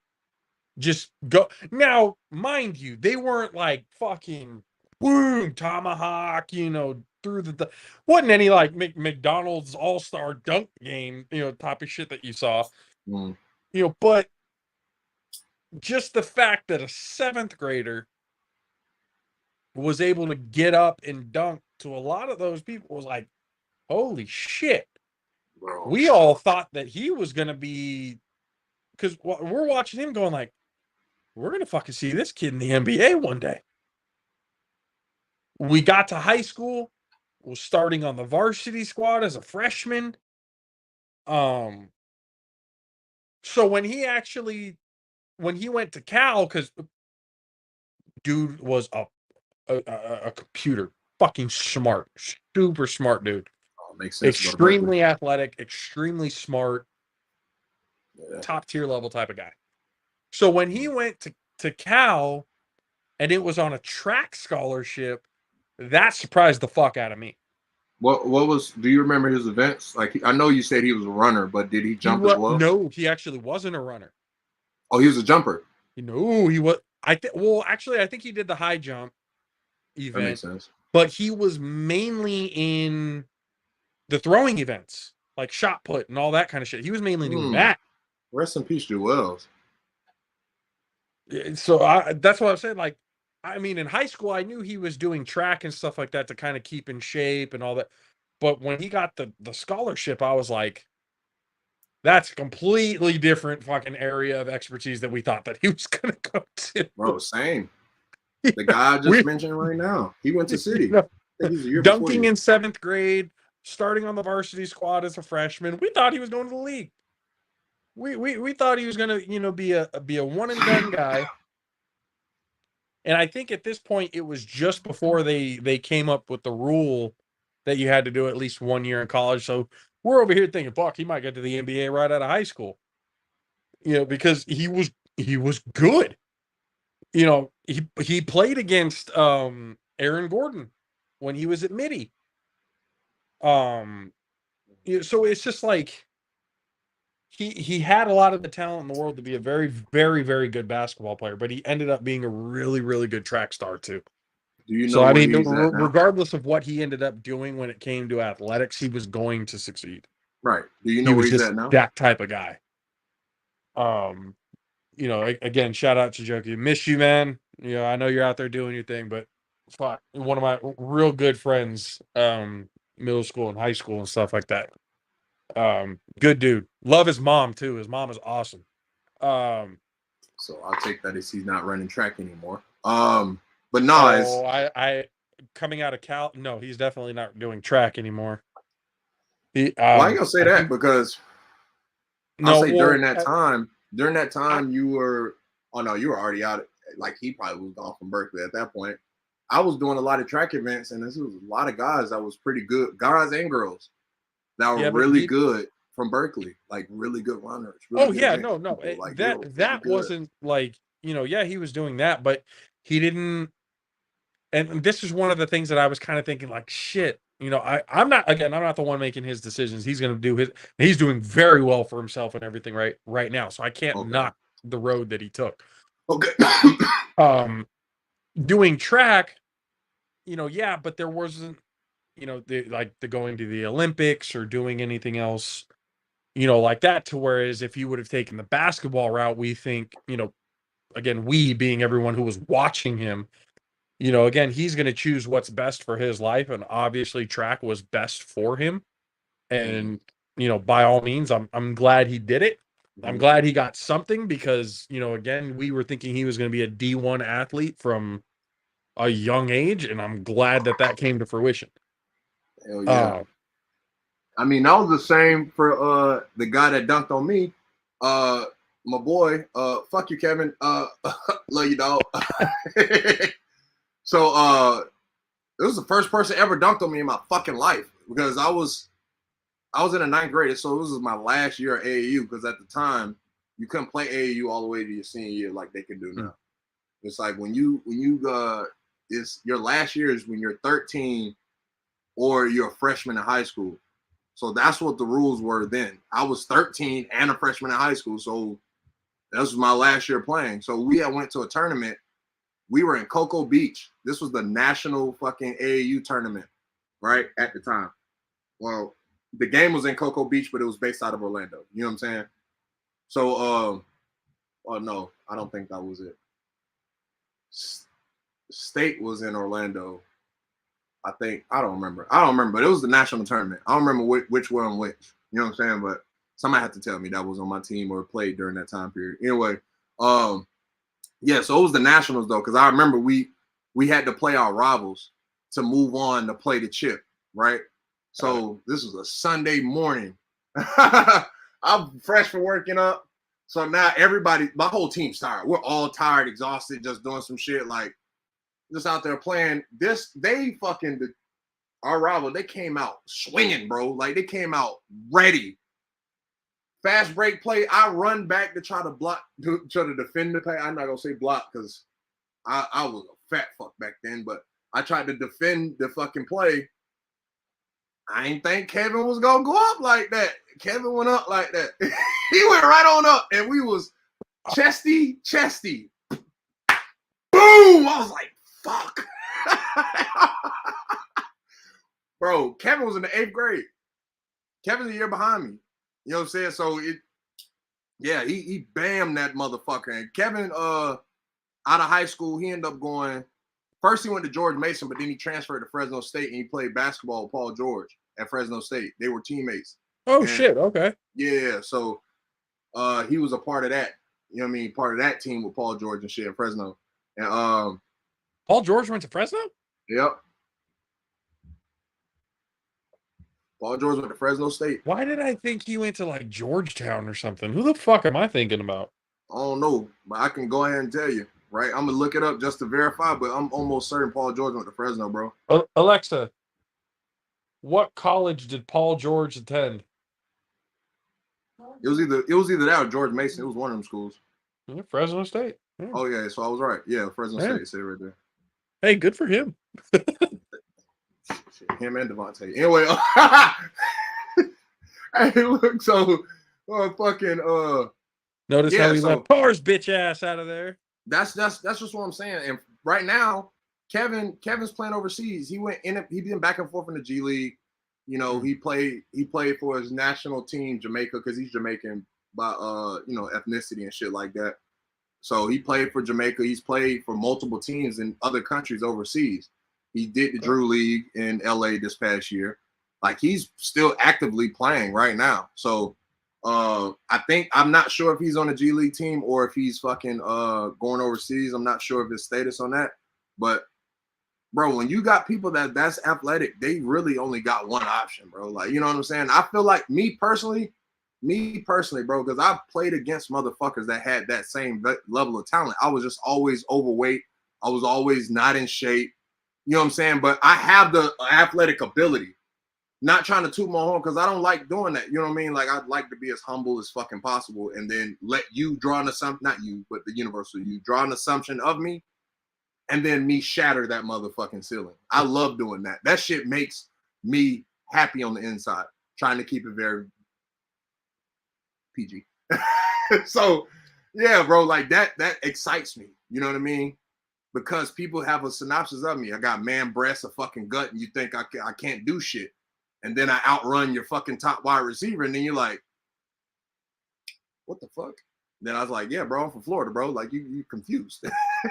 just go. Now, mind you, they weren't like fucking boom tomahawk, through the wasn't any like McDonald's all-star dunk game, type of shit that you saw. But just the fact that a 7th grader was able to get up and dunk to a lot of those people was like, holy shit. Bro. We all thought that he was going to be, because we're watching him going like, we're going to fucking see this kid in the NBA one day. We got to high school, was starting on the varsity squad as a freshman. So when he went to Cal, because dude was a computer, fucking smart, super smart dude. Oh, makes sense. Extremely athletic, extremely smart, top tier level type of guy. So when he went to Cal and it was on a track scholarship, that surprised the fuck out of me. Do you remember his events? Like, I know you said he was a runner, but did he jump as well? No, he actually wasn't a runner. Oh, he was a jumper. No, he was. I think he did the high jump event. That makes sense. But he was mainly in the throwing events, like shot put and all that kind of shit. He was mainly doing that. Rest in peace, Joels. So that's what I'm saying. Like, I mean, in high school, I knew he was doing track and stuff like that to kind of keep in shape and all that. But when he got the scholarship, I was like, that's a completely different fucking area of expertise that we thought that he was going to go to. Bro, same. The guy I just mentioned right now, he went to City. Dunking in 7th grade, starting on the varsity squad as a freshman. We thought he was going to the league. We thought he was going to, be a one and done guy. And I think at this point it was just before they came up with the rule that you had to do at least 1 year in college. So we're over here thinking, fuck, he might get to the NBA right out of high school. Because he was good. He played against Aaron Gordon when he was at Midi. So it's just like he had a lot of the talent in the world to be a very, very, very good basketball player, but he ended up being a really, really good track star too. Do you know? So I mean, regardless of what he ended up doing when it came to athletics, he was going to succeed. Right. Do you know where he's at now? That type of guy. Again, shout out to Jokey. Miss you, man. I know you're out there doing your thing, but fuck, one of my real good friends, middle school and high school and stuff like that. Good dude. Love his mom too. His mom is awesome. So I'll take that as he's not running track anymore. But no, I coming out of Cal, no, he's definitely not doing track anymore. I ain't gonna say that because during that time you were already out. Like, he probably was gone from Berkeley at that point. I was doing a lot of track events, and this was a lot of guys that was pretty good, guys and girls that were really good from Berkeley, like really good runners. Really no. Like, that wasn't like, he was doing that, but he didn't. And this is one of the things that I was kind of thinking, like, shit, I'm not the one making his decisions. He's going to do he's doing very well for himself and everything right now. So I can't knock the road that he took. Okay. Doing track, but there wasn't, the going to the Olympics or doing anything else, like that, to whereas if you would have taken the basketball route, we think, again, we being everyone who was watching him, again, he's going to choose what's best for his life. And obviously track was best for him. And, by all means, I'm glad he did it. I'm glad he got something because, again, we were thinking he was going to be a D1 athlete from a young age. And I'm glad that came to fruition. Hell yeah. I mean, that was the same for the guy that dunked on me. My boy, fuck you, Kevin. Love you, dog. So it was the first person ever dunked on me in my fucking life because I was in the ninth grade, so this was my last year at AAU because at the time you couldn't play AAU all the way to your senior year like they can do now. It's like when you it's your last year is when you're 13 or you're a freshman in high school. So that's what the rules were then. I was 13 and a freshman in high school, so that was my last year playing. So we had went to a tournament. We were in Cocoa Beach. This was the national fucking AAU tournament, right, at the time. Well, the game was in Cocoa Beach, but it was based out of Orlando. You know what I'm saying? So, oh no, I don't think that was it. State was in Orlando. I think I don't remember, but it was the national tournament. I don't remember which one which. You know what I'm saying? But somebody had to tell me that was on my team or played during that time period. Anyway, yeah. So it was the nationals though, because I remember we had to play our rivals to move on to play the chip, right? So this was a Sunday morning. I'm fresh from working up. So now everybody, my whole team's tired. We're all tired, exhausted, just doing some shit like just out there playing. Our rival, they came out swinging, bro. Like they came out ready. Fast break play. I run back to try to block, to defend the play. I'm not gonna say block because I was a fat fuck back then, but I tried to defend the fucking play. I ain't think Kevin was gonna go up like that. Kevin went up like that. He went right on up, and we was chesty. Boom! I was like, fuck. Bro, Kevin was in the 8th grade. Kevin's a year behind me. You know what I'm saying? So he bammed that motherfucker. And Kevin, out of high school, he ended up going. First, he went to George Mason, but then he transferred to Fresno State and he played basketball with Paul George at Fresno State. They were teammates. Oh, shit. Okay. Yeah. So he was a part of that. You know what I mean? Part of that team with Paul George and shit at Fresno. And Paul George went to Fresno? Yep. Paul George went to Fresno State. Why did I think he went to like Georgetown or something? Who the fuck am I thinking about? I don't know, but I can go ahead and tell you. Right, I'm gonna look it up just to verify, but I'm almost certain Paul George went to Fresno, bro. Alexa, what college did Paul George attend? It was either that or George Mason. It was one of them schools. Yeah, Fresno State. Yeah. Oh yeah, so I was right. Yeah, Fresno State. Say right there. Hey, good for him. Him and Devontae. Anyway, hey, look, so fucking Notice how he left Parr's bitch ass out of there. That's just what I'm saying. And right now, Kevin's playing overseas. He's been back and forth in the G League. You know, he played for his national team, Jamaica, because he's Jamaican by ethnicity and shit like that. So he played for Jamaica. He's played for multiple teams in other countries overseas. He did the Drew League in LA this past year. Like he's still actively playing right now. So I'm not sure if he's on a G League team or if he's fucking going overseas. I'm not sure of his status on that. But bro, when you got people that's athletic, they really only got one option, bro. Like, you know what I'm saying? I feel like me personally, bro, because I've played against motherfuckers that had that same level of talent. I was just always overweight. I was always not in shape. You know what I'm saying? But I have the athletic ability. Not trying to toot my horn because I don't like doing that. You know what I mean? Like I'd like to be as humble as fucking possible and then let you draw an assumption, not you, but the universal you draw an assumption of me and then me shatter that motherfucking ceiling. I love doing that. That shit makes me happy on the inside. Trying to keep it very PG. So yeah, bro, like that excites me. You know what I mean? Because people have a synopsis of me. I got man breasts, a fucking gut, and you think I can't do shit. And then I outrun your fucking top wide receiver, and then you're like, what the fuck? Then I was like, yeah, bro, I'm from Florida, bro. Like, you confused.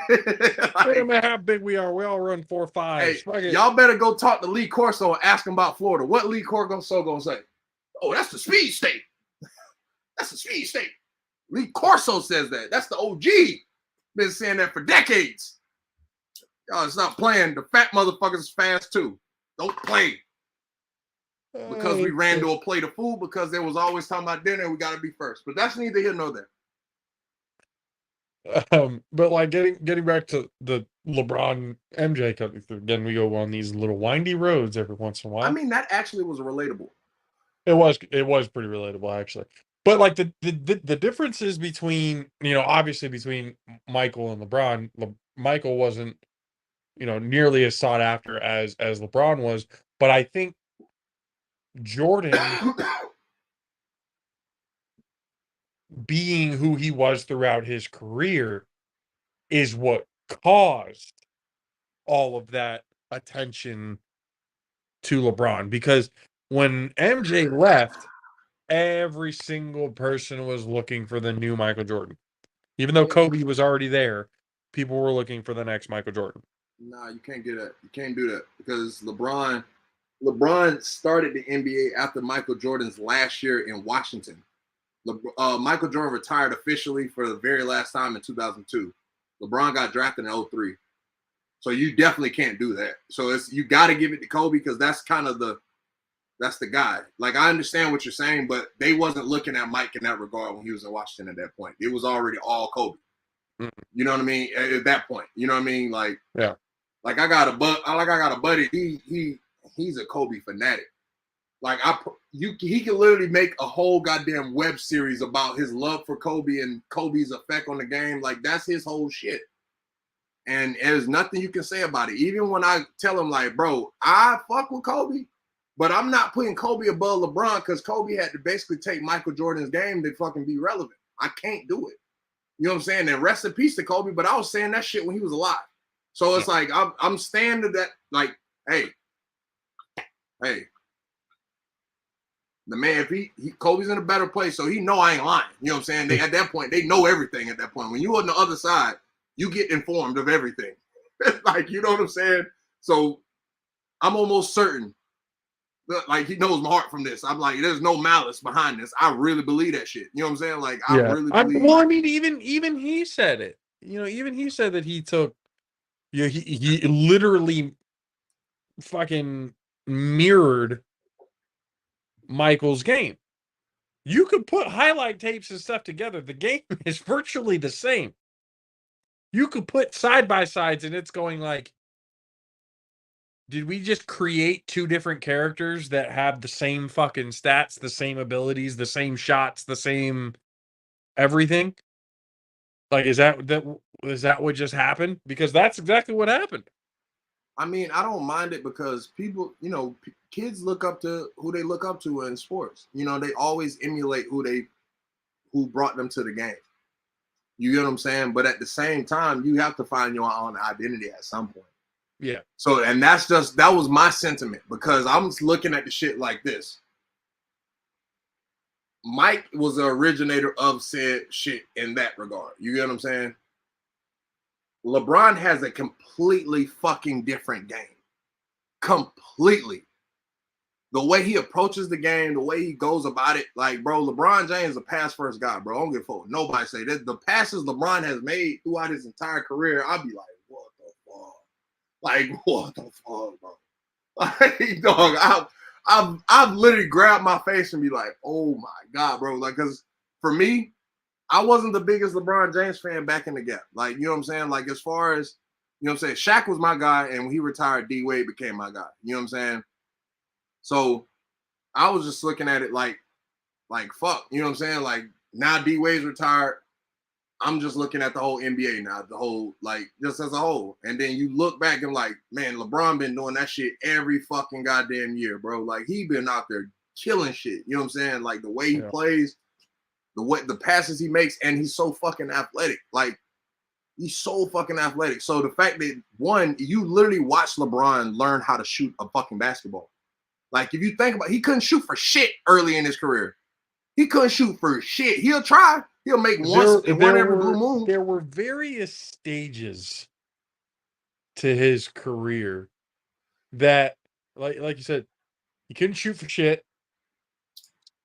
Like, wait a minute, how big we are. We all run 4.5. Hey, y'all better go talk to Lee Corso and ask him about Florida. What Lee Corso gonna say? Oh, that's the speed state. That's the speed state. Lee Corso says that. That's the OG. Been saying that for decades. Y'all stop playing. The fat motherfuckers is fast too. Don't play. because we ran to a plate of food because there was always talking about dinner and we got to be first. But that's neither here nor there. But like getting back to the LeBron MJ, again, we go on these little windy roads every once in a while. I mean, that actually was relatable. It was pretty relatable, actually. But like the differences between, obviously between Michael and LeBron, Michael wasn't, nearly as sought after as LeBron was, but I think Jordan being who he was throughout his career is what caused all of that attention to LeBron, because when MJ left, every single person was looking for the new Michael Jordan. Even though Kobe was already there, people were looking for the next Michael Jordan. Nah, you can't get that. You can't do that because LeBron started the NBA after Michael Jordan's last year in Washington. Michael Jordan retired officially for the very last time in 2002. LeBron got drafted in 2003. So you definitely can't do that. So you got to give it to Kobe because that's kind of that's the guy. Like, I understand what you're saying, but they wasn't looking at Mike in that regard when he was in Washington at that point. It was already all Kobe. Mm-hmm. You know what I mean? At that point, you know what I mean? Like, yeah. Like I got a buddy. He's a Kobe fanatic. Like he can literally make a whole goddamn web series about his love for Kobe and Kobe's effect on the game. Like, that's his whole shit. And there's nothing you can say about it. Even when I tell him, like, bro, I fuck with Kobe, but I'm not putting Kobe above LeBron because Kobe had to basically take Michael Jordan's game to fucking be relevant. I can't do it. You know what I'm saying? And rest in peace to Kobe, but I was saying that shit when he was alive. So it's like I'm standing that, like, hey, the man, if Kobe's in a better place, so he know I ain't lying. You know what I'm saying? At that point, they know everything. At that point, when you on the other side, you get informed of everything. Like, you know what I'm saying? So I'm almost certain, like, he knows my heart from this. I'm like, there's no malice behind this. I really believe that shit. You know what I'm saying? Like, I really believe. Well, I mean, even he said it. Even he said that he took. He literally fucking mirrored Michael's game. You could put highlight tapes and stuff together. The game is virtually the same. You could put side by sides and it's going like, did we just create two different characters that have the same fucking stats, the same abilities, the same shots, the same everything? Like, is that what just happened? Because that's exactly what happened. I mean, I don't mind it because people, kids look up to who they look up to in sports. They always emulate who brought them to the game. You get what I'm saying? But at the same time, you have to find your own identity at some point. Yeah. So, and that was my sentiment, because I'm looking at the shit like this. Mike was the originator of said shit in that regard. You get what I'm saying? LeBron has a completely fucking different game. Completely. The way he approaches the game, the way he goes about it, like, bro, LeBron James is a pass first guy, bro. I don't give a fuck. Nobody say that. The passes LeBron has made throughout his entire career, I'll be like, what the fuck? Like, what the fuck, bro? Like, dog, I've literally grabbed my face and be like, oh my God, bro. Like, because for me, I wasn't the biggest LeBron James fan back in the gap. Like, you know what I'm saying? Like, as far as, you know what I'm saying? Shaq was my guy, and when he retired, D Wade became my guy. You know what I'm saying? So I was just looking at it like fuck. You know what I'm saying? Like, now D Wade's retired. I'm just looking at the whole NBA now, the whole, like, just as a whole. And then you look back and like, man, LeBron been doing that shit every fucking goddamn year, bro. Like, he been out there killing shit. You know what I'm saying? Like, the way he plays, the passes he makes, and he's so fucking athletic. Like, he's so fucking athletic. So the fact that, one, you literally watch LeBron learn how to shoot a fucking basketball. Like, if you think about it, he couldn't shoot for shit early in his career. He couldn't shoot for shit. He'll try. He'll make one every blue moon. There were various stages to his career that, like you said, he couldn't shoot for shit.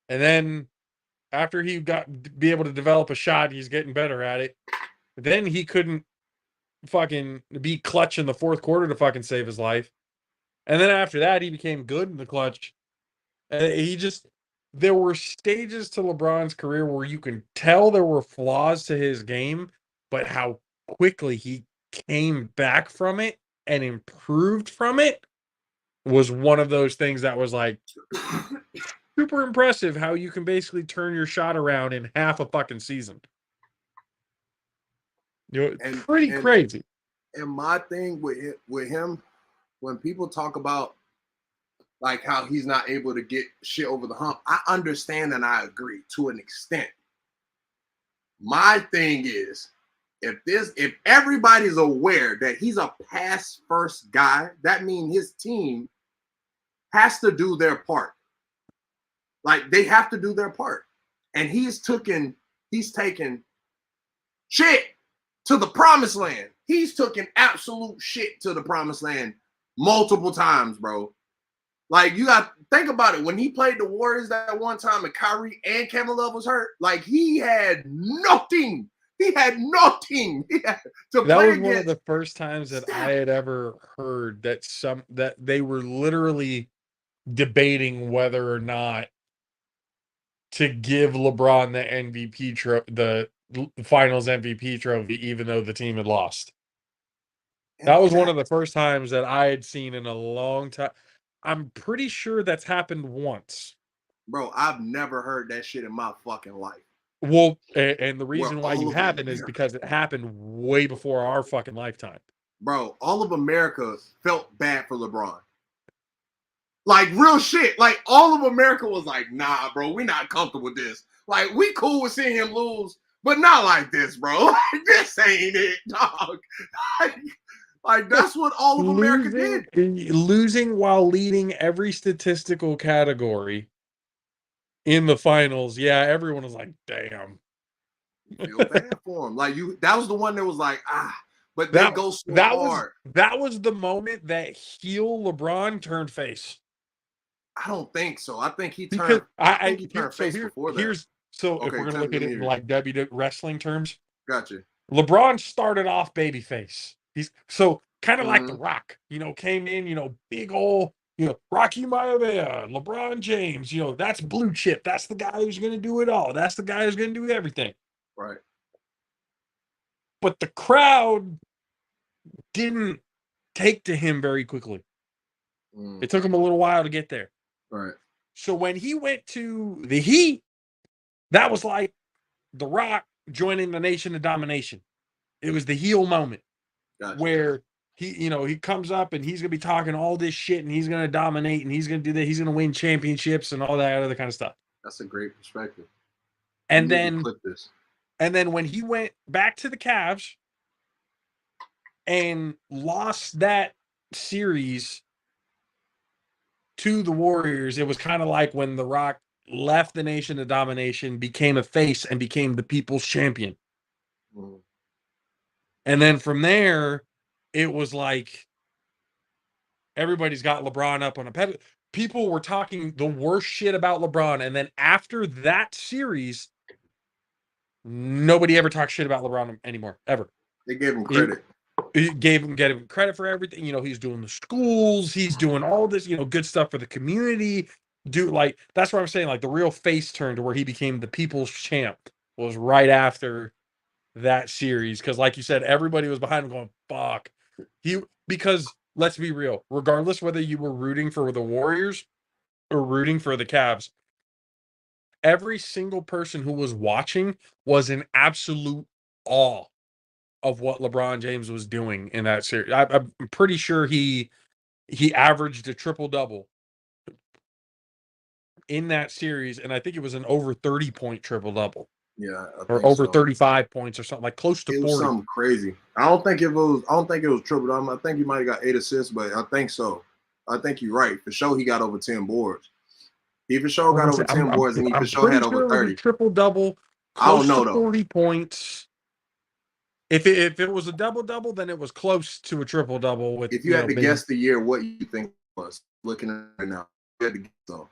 And then after he be able to develop a shot, he's getting better at it. Then he couldn't fucking be clutch in the fourth quarter to fucking save his life. And then after that, he became good in the clutch. There were stages to LeBron's career where you can tell there were flaws to his game, but how quickly he came back from it and improved from it was one of those things that was like super impressive how you can basically turn your shot around in half a fucking season. Pretty crazy. And my thing with him, when people talk about like how he's not able to get shit over the hump, I understand and I agree to an extent. My thing is, if everybody's aware that he's a pass first guy, that means his team has to do their part. Like they have to do their part. And he's taken shit to the promised land. He's taken absolute shit to the promised land multiple times, bro. Like you got to think about it. When he played the Warriors that one time and Kyrie and Kevin Love was hurt, like he had nothing. He had nothing. That was one of the first times that I had ever heard that they were literally debating whether or not to give LeBron the Finals MVP trophy, even though the team had lost. That was one of the first times that I had seen in a long time. I'm pretty sure that's happened once. Bro, I've never heard that shit in my fucking life. Well, and the reason why you haven't is because it happened way before our fucking lifetime. Bro, all of America felt bad for LeBron. Like real shit. Like all of America was like, nah, bro, we're not comfortable with this. Like we cool with seeing him lose, but not like this, bro. Like, this ain't it, dog. Like that's what all of America did. Losing while leading every statistical category in the finals. Yeah, everyone was like, damn. Feel bad for him. Like that was the one that was like, but they go so hard. That was the moment that heel LeBron turned face. I don't think so. I think he turned. I think he turned face before that. If we're gonna look at it in like WWE wrestling terms, gotcha. LeBron started off babyface. He's so kind of like The Rock, came in, big old, Rocky Maivia, LeBron James, that's blue chip. That's the guy who's gonna do it all. That's the guy who's gonna do everything. Right. But the crowd didn't take to him very quickly. It took him a little while to get there. Right. So when he went to the Heat, that was like The Rock joining the Nation of Domination. It was the heel moment where he comes up and he's going to be talking all this shit and he's going to dominate and he's going to do that. He's going to win championships and all that other kind of stuff. That's a great perspective. And then when he went back to the Cavs and lost that series to the Warriors, it was kind of like when The Rock left the Nation of Domination, became a face, and became the people's champion. And then from there, it was like everybody's got LeBron up on a pedestal. People were talking the worst shit about LeBron, and then after that series, nobody ever talks shit about LeBron anymore, ever. They gave him credit. He gave him credit for everything. He's doing the schools, he's doing all this, good stuff for the community. That's what I'm saying. Like the real face turn to where he became the people's champ was right after that series. Because, like you said, everybody was behind him going, "Fuck." Because let's be real, regardless whether you were rooting for the Warriors or rooting for the Cavs, every single person who was watching was in absolute awe of what LeBron James was doing in that series. I'm pretty sure he averaged a triple-double in that series, and I think it was an over 30-point triple-double. Yeah, or over 35 points or something, like close to 40. It was something crazy. I don't think it was triple-double. I think he might have got 8 assists, but I think so. I think you're right. For sure, he got over 10 boards. He for sure got over 10 boards, and he for sure had over 30. Triple-double, I don't know, though. 40 points. If it was a double-double, then it was close to a triple-double. If you had to guess the year, what you think it was, looking at it right now, you had to guess though.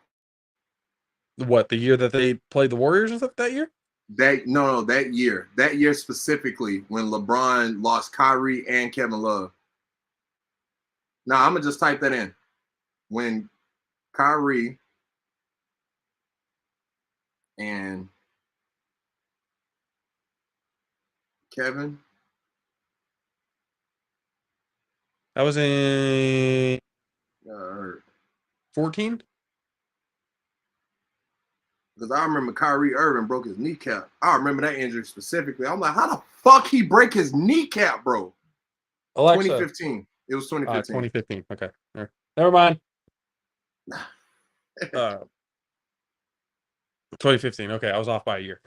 What, the year that they played the Warriors and stuff that year? That year specifically when LeBron lost Kyrie and Kevin Love. Now I'm gonna just type that in. When Kyrie and Kevin. That was in Uh, 14. Because I remember Kyrie Irving broke his kneecap. I remember that injury specifically. I'm like, how the fuck he break his kneecap, bro? Alexa, 2015. It was 2015. 2015. Okay, never mind. 2015. Okay, I was off by a year.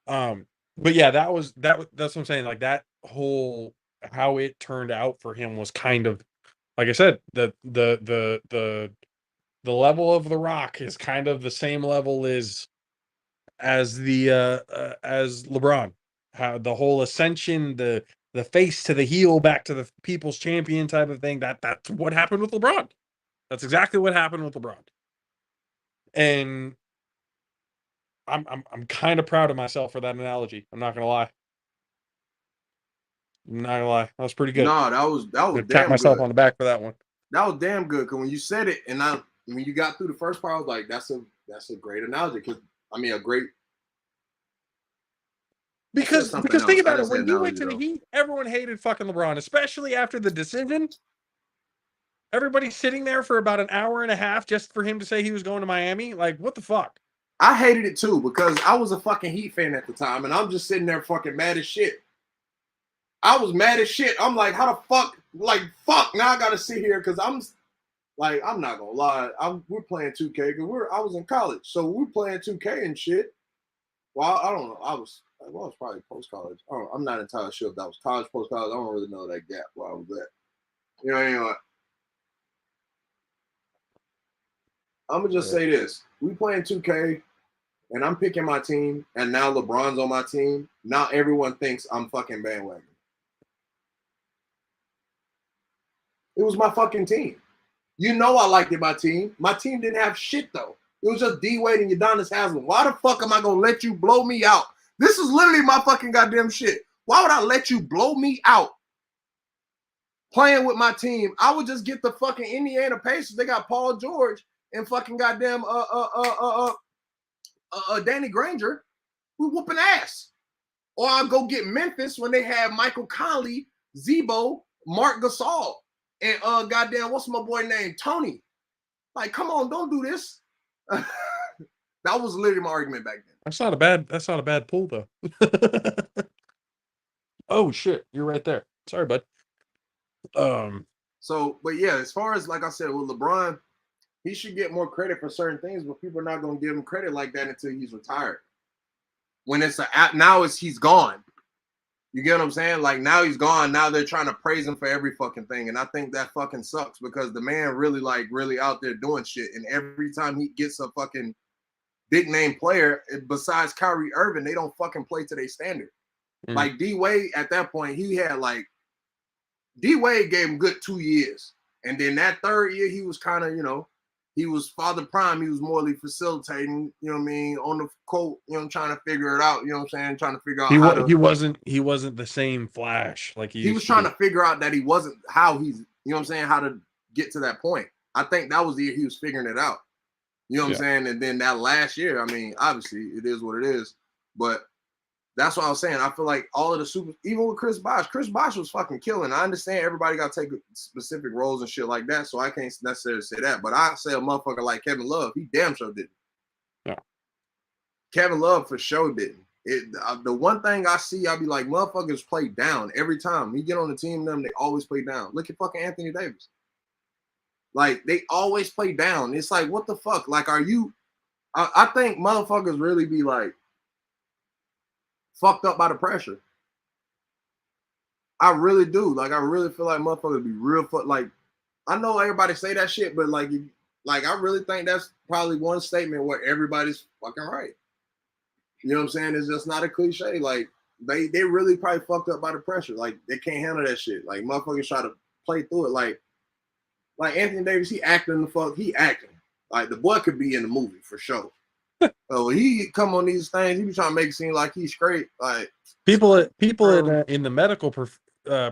But yeah, that's what I'm saying. Like that whole how it turned out for him was kind of, like I said, the level of The Rock is kind of the same level as as LeBron. How the whole ascension, the face to the heel, back to the people's champion type of thing. That's what happened with LeBron. That's exactly what happened with LeBron. And I'm kind of proud of myself for that analogy. I'm not gonna lie. I'm not gonna lie. That was pretty good. No, that was I'm tap damn myself good. on the back for that one. That was damn good. Cause when you said it, and when you got through the first part, I was like, that's a great analogy. Cause I mean, a great. Because think else. about I it, when he went analogy, to the though. Heat, everyone hated fucking LeBron, especially after the decision. Everybody's sitting there for about an hour and a half just for him to say he was going to Miami. Like, what the fuck? I hated it too because I was a fucking Heat fan at the time, and I'm just sitting there fucking mad as shit. I was mad as shit. I'm like, how the fuck? Like, fuck. Now I gotta sit here because I'm not gonna lie. We're playing 2K because I was in college, so we're playing 2K and shit. Well, I don't know. I was probably post college. I'm not entirely sure if that was college, post college. I don't really know that gap where I was at. You know, anyway. I'm gonna just say this: we playing 2K, and I'm picking my team, and now LeBron's on my team. Now everyone thinks I'm fucking bandwagon. It was my fucking team. You know I liked it, my team. My team didn't have shit though. It was just D Wade and Udonis Haslem. Why the fuck am I gonna let you blow me out? This is literally my fucking goddamn shit. Why would I let you blow me out? Playing with my team, I would just get the fucking Indiana Pacers. They got Paul George and fucking goddamn Danny Granger. We whooping ass. Or I'll go get Memphis when they have Michael Conley, Zebo, Mark Gasol, and goddamn, what's my boy name? Tony. Like, come on, don't do this. That was literally my argument back then. That's not a bad pull though. Oh shit, you're right there. Sorry, bud. So, but yeah, as far as like I said with LeBron, he should get more credit for certain things, but people are not gonna give him credit like that until he's retired. When he's gone. You get what I'm saying? Like now he's gone. Now they're trying to praise him for every fucking thing. And I think that fucking sucks because the man really out there doing shit. And every time he gets a fucking big name player, besides Kyrie Irving, they don't fucking play to their standard. Like D Wade at that point, he had like D Wade gave him good 2 years. And then that third year, he was kind of, he was father prime. He was morally facilitating, you know what I mean, on the court, trying to figure it out, you know what I'm saying, trying to figure out he wasn't the same Flash like he was trying to figure out that he wasn't how he's, you know what I'm saying, how to get to that point. I think that was the year he was figuring it out. You know what I'm saying? And then that last year, I mean, obviously it is what it is, but that's what I was saying. I feel like all of the super, even with Chris Bosh was fucking killing. I understand everybody got to take specific roles and shit like that, so I can't necessarily say that. But I say a motherfucker like Kevin Love, he damn sure didn't. Yeah. Kevin Love for sure didn't. The one thing I see, I'll be like, motherfuckers play down every time. We get on the team, they always play down. Look at fucking Anthony Davis. Like, they always play down. It's like, what the fuck? Like, are you, I think motherfuckers really be like, fucked up by the pressure. I really do. Like, I really feel like motherfuckers be real like, I know everybody say that shit, but like I really think that's probably one statement where everybody's fucking right. You know what I'm saying? It's just not a cliche. Like, they really probably fucked up by the pressure. Like, they can't handle that shit. Like, motherfuckers try to play through it. Like Anthony Davis, he acting. Like, the boy could be in the movie for sure. So he come on these things, he be trying to make it seem like he's straight. Like people in the medical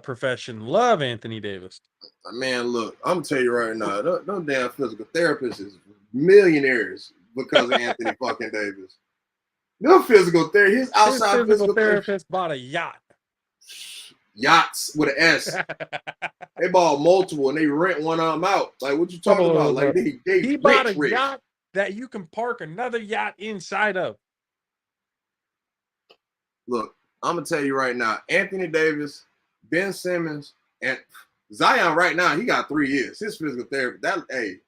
profession love Anthony Davis. Man, look, I'm gonna tell you right now, those damn physical therapists is millionaires because of Anthony fucking Davis. No physical therapy. His outside His physical physical therapy. therapist bought a yacht. Yachts with an S. They bought multiple and they rent one of them out. Like, what you talking about? Like, they He bought a rich. yacht that you can park another yacht inside of. Look, I'm gonna tell you right now, Anthony Davis, Ben Simmons, and Zion right now, he got 3 years. His physical therapy.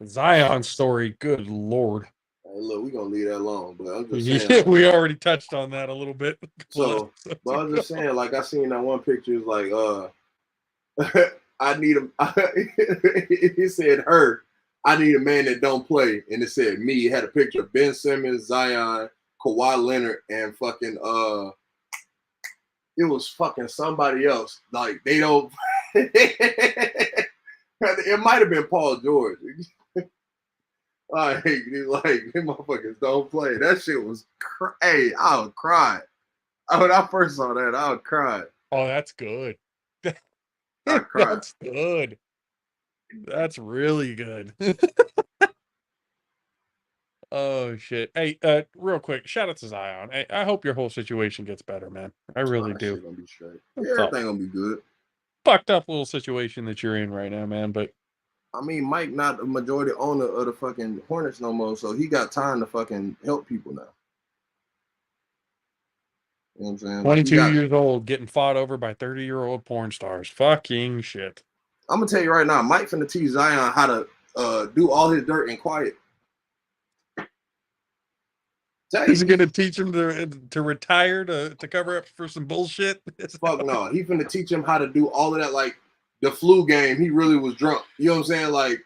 Zion's story, good Lord. Hey, look, we're gonna leave that alone, but I'm just saying. Like, We already touched on that a little bit. So, but I was just saying, like, I seen that one picture, it's like, I need him. He said, her, I need a man that don't play. And it said me. It had a picture of Ben Simmons, Zion, Kawhi Leonard, and fucking, it was fucking somebody else. Like, they don't, it might have been Paul George. Like, motherfuckers don't play. That shit was hey, I was crying. When I first saw that, I was crying. Oh, that's good. I cried. That's good. That's really good. Oh shit. Hey, real quick, shout out to Zion. Hey, I hope your whole situation gets better, man. I really do. Shit gonna be straight. Everything gonna be good. Fucked up little situation that you're in right now, man. But I mean, Mike not the majority owner of the fucking Hornets no more, so he got time to fucking help people now. You know what I'm saying? 22 years old, getting fought over by 30-year-old porn stars. Fucking shit. I'm gonna tell you right now, Mike finna teach Zion how to do all his dirt in quiet. He's gonna teach him to retire to cover up for some bullshit. Fuck no, he finna teach him how to do all of that. Like the flu game, he really was drunk. You know what I'm saying? Like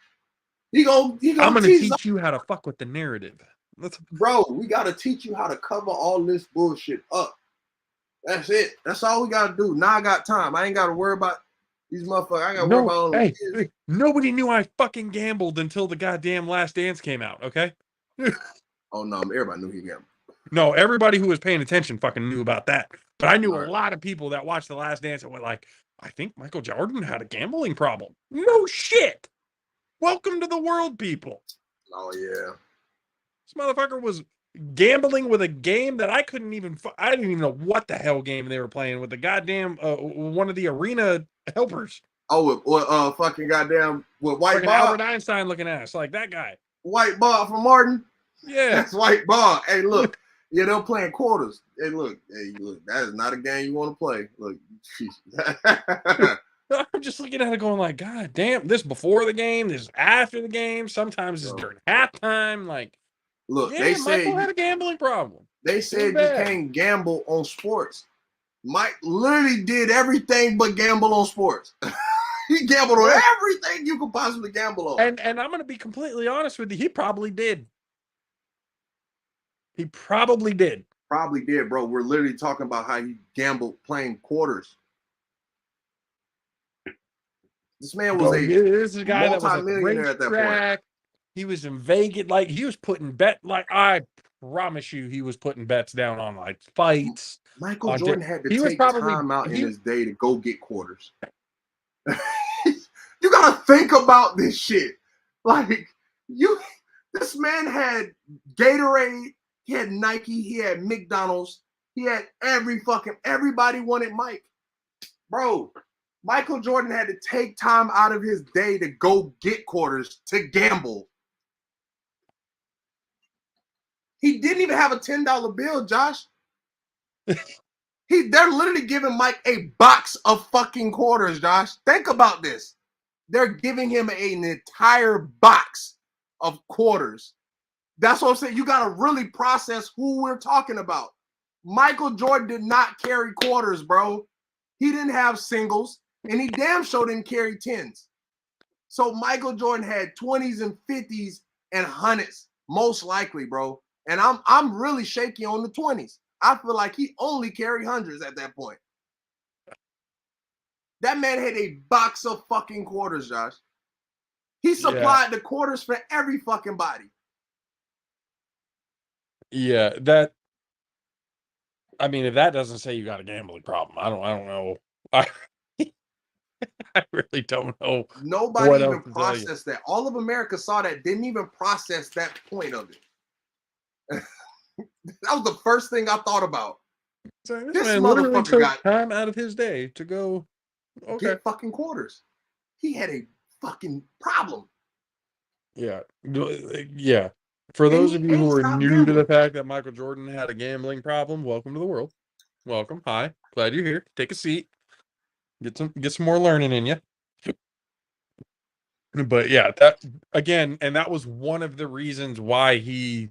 he gonna I'm gonna teach you how to fuck with the narrative. Bro, we gotta teach you how to cover all this bullshit up. That's it. That's all we gotta do. Now I got time. I ain't gotta worry about these motherfuckers. I ain't gotta worry about all hey, nobody knew I fucking gambled until the goddamn Last Dance came out, okay? Oh no, everybody knew he gambled. No, everybody who was paying attention fucking knew about that. But I knew a lot of people that watched The Last Dance and were like, I think Michael Jordan had a gambling problem. No shit. Welcome to the world, people. Oh yeah. This motherfucker was gambling with a game that I couldn't even. I didn't even know what the hell game they were playing with the goddamn one of the arena helpers. Oh, fucking goddamn with White Bob. Albert Einstein looking ass like that guy. White Bob from Martin. Yeah, that's White Bob. Hey, look, yeah, they're playing quarters. Hey, look, that is not a game you want to play. Look, I'm just looking at it going like, God damn, this before the game, this after the game, sometimes it's during halftime. Like, look, yeah, they said Michael had a gambling problem. They said you can't gamble on sports. Mike literally did everything but gamble on sports. He gambled on everything you could possibly gamble on. And I'm going to be completely honest with you. He probably did. He probably did. Probably did, bro. We're literally talking about how he gambled playing quarters. This man was this is a guy that was multi-millionaire at that point. He was in Vegas. Like, he was putting I promise you he was putting bets down on like fights. Michael Jordan had to take time out in his day to go get quarters. You gotta think about this shit. Like, this man had Gatorade, he had Nike, he had McDonald's, he had everybody wanted Mike. Bro, Michael Jordan had to take time out of his day to go get quarters to gamble. He didn't even have a $10 bill, Josh. They're literally giving Mike a box of fucking quarters, Josh. Think about this. They're giving him an entire box of quarters. That's what I'm saying. You got to really process who we're talking about. Michael Jordan did not carry quarters, bro. He didn't have singles, and he damn sure didn't carry tens. So Michael Jordan had 20s and 50s and 100s, most likely, bro. And I'm really shaky on the 20s. I feel like he only carried hundreds at that point. That man had a box of fucking quarters, Josh. He supplied the quarters for every fucking body. Yeah, I mean, if that doesn't say you got a gambling problem, I don't know. I really don't know. Nobody even processed that. All of America saw that, didn't even process that point of it. That was the first thing I thought about. So This man literally motherfucker took got time out of his day to go. Okay. get fucking quarters. He had a fucking problem. Yeah. Yeah. For And those he of you who ain't are stopped new to the gambling. fact that Michael Jordan had a gambling problem, welcome to the world. Welcome. Hi. Glad you're here. Take a seat. Get some more learning in you. But yeah, that again, and that was one of the reasons why he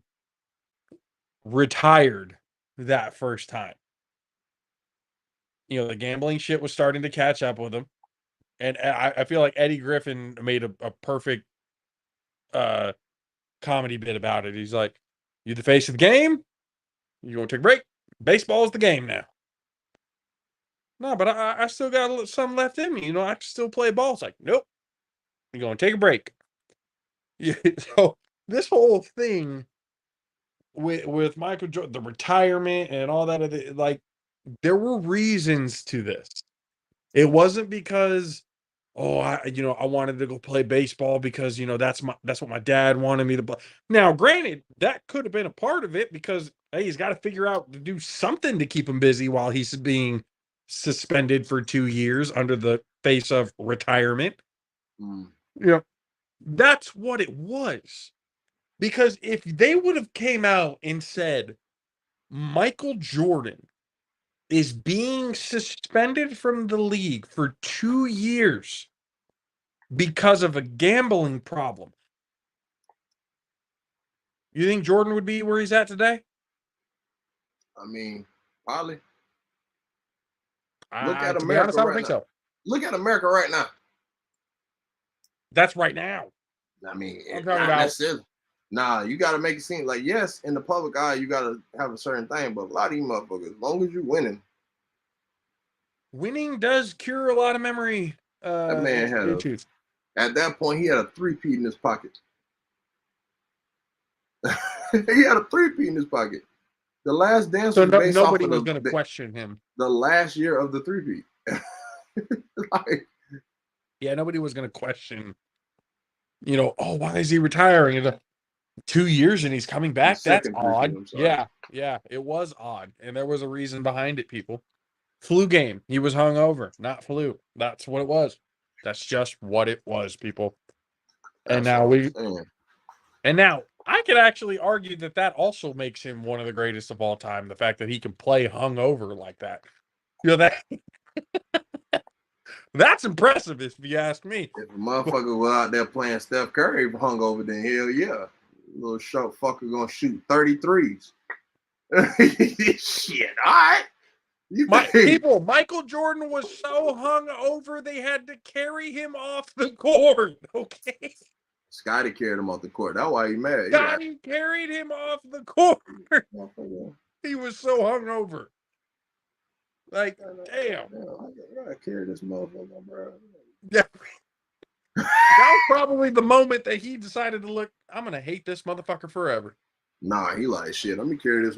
retired that first time. The gambling shit was starting to catch up with him. And I feel like Eddie Griffin made a perfect comedy bit about it. He's like, "You the face of the game? You want to take a break? Baseball is the game now." No, but I still got some left in me. I can still play ball. It's like, nope. You're going to take a break. Yeah, so this whole thing with Michael Jordan, the retirement and all that, like, there were reasons to this. It wasn't because, oh, I wanted to go play baseball because that's what my dad wanted me to play. Now, granted, that could have been a part of it because hey, he's got to figure out to do something to keep him busy while he's being suspended for 2 years under the face of retirement. That's what it was. Because if they would have came out and said Michael Jordan is being suspended from the league for 2 years because of a gambling problem, you think Jordan would be where he's at today? I mean, probably. Look at to be honest, I don't think so. Look at America right now. That's right now. I mean, I'm talking about necessarily. Nah, you got to make it seem like, yes, in the public eye, you got to have a certain thing, but a lot of these motherfuckers, as long as you're winning does cure a lot of memory. That man had at that point, he had a 3-peat in his pocket. He had a 3-peat in his pocket. The Last Dance was based nobody off was of going to question him. The last year of the 3-peat. Yeah, nobody was going to question, oh, why is he retiring? 2 years and he's coming back? That's odd. Yeah, it was odd. And there was a reason behind it, people. Flu game. He was hungover, not flu. That's what it was. That's just what it was, people. And now I could actually argue that also makes him one of the greatest of all time. The fact that he can play hungover like that. That that's impressive, if you ask me. If a motherfucker was out there playing Steph Curry hungover, then hell yeah. Little short fucker gonna shoot 33s. Shit, all right. Michael Jordan was so hungover they had to carry him off the court. Okay. Scotty carried him off the court. That's why he mad. Scotty carried him off the court. He was so hungover. Like, damn. I gotta carry this motherfucker, bro. Yeah. That was probably the moment that he decided to look, I'm gonna hate this motherfucker forever. Nah, he like shit. Let me carry this.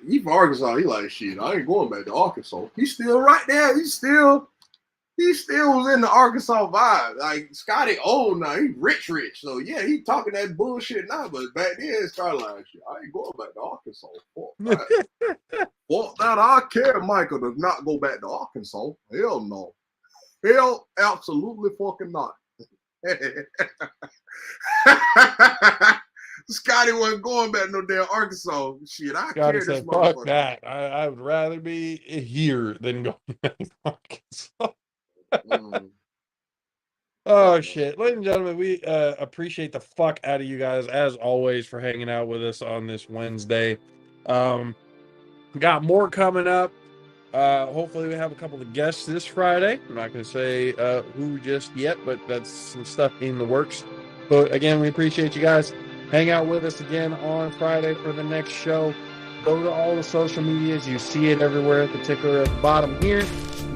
He from Arkansas. He like shit. I ain't going back to Arkansas. He's still right there. He still was in the Arkansas vibe. Like Scotty old now. He rich. So yeah, he talking that bullshit now. But back then it started like shit. I ain't going back to Arkansas. Fuck that. I care. Michael does not go back to Arkansas. Hell no. Hell absolutely fucking not. Scotty wasn't going back no damn Arkansas. Shit, I carry this motherfucker. Fuck that. I would rather be here than going back to Arkansas. Oh shit. Ladies and gentlemen, we appreciate the fuck out of you guys as always for hanging out with us on this Wednesday. Got more coming up. Hopefully we have a couple of guests this Friday. I'm not going to say who just yet, but that's some stuff in the works. But again, we appreciate you guys. Hang out with us again on Friday for the next show. Go to all the social medias. You see it everywhere, particularly at the bottom here.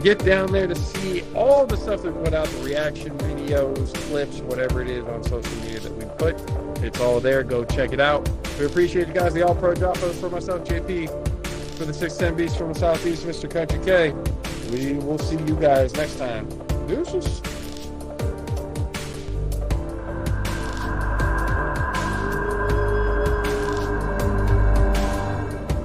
Get down there to see all the stuff that we put out, the reaction videos, clips, whatever it is on social media that we put. It's all there. Go check it out. We appreciate you guys. The All-Pro JAFFOs for myself, JP. For the 610 Beast from the Southeast, Mr. Country K. We will see you guys next time. Deuces.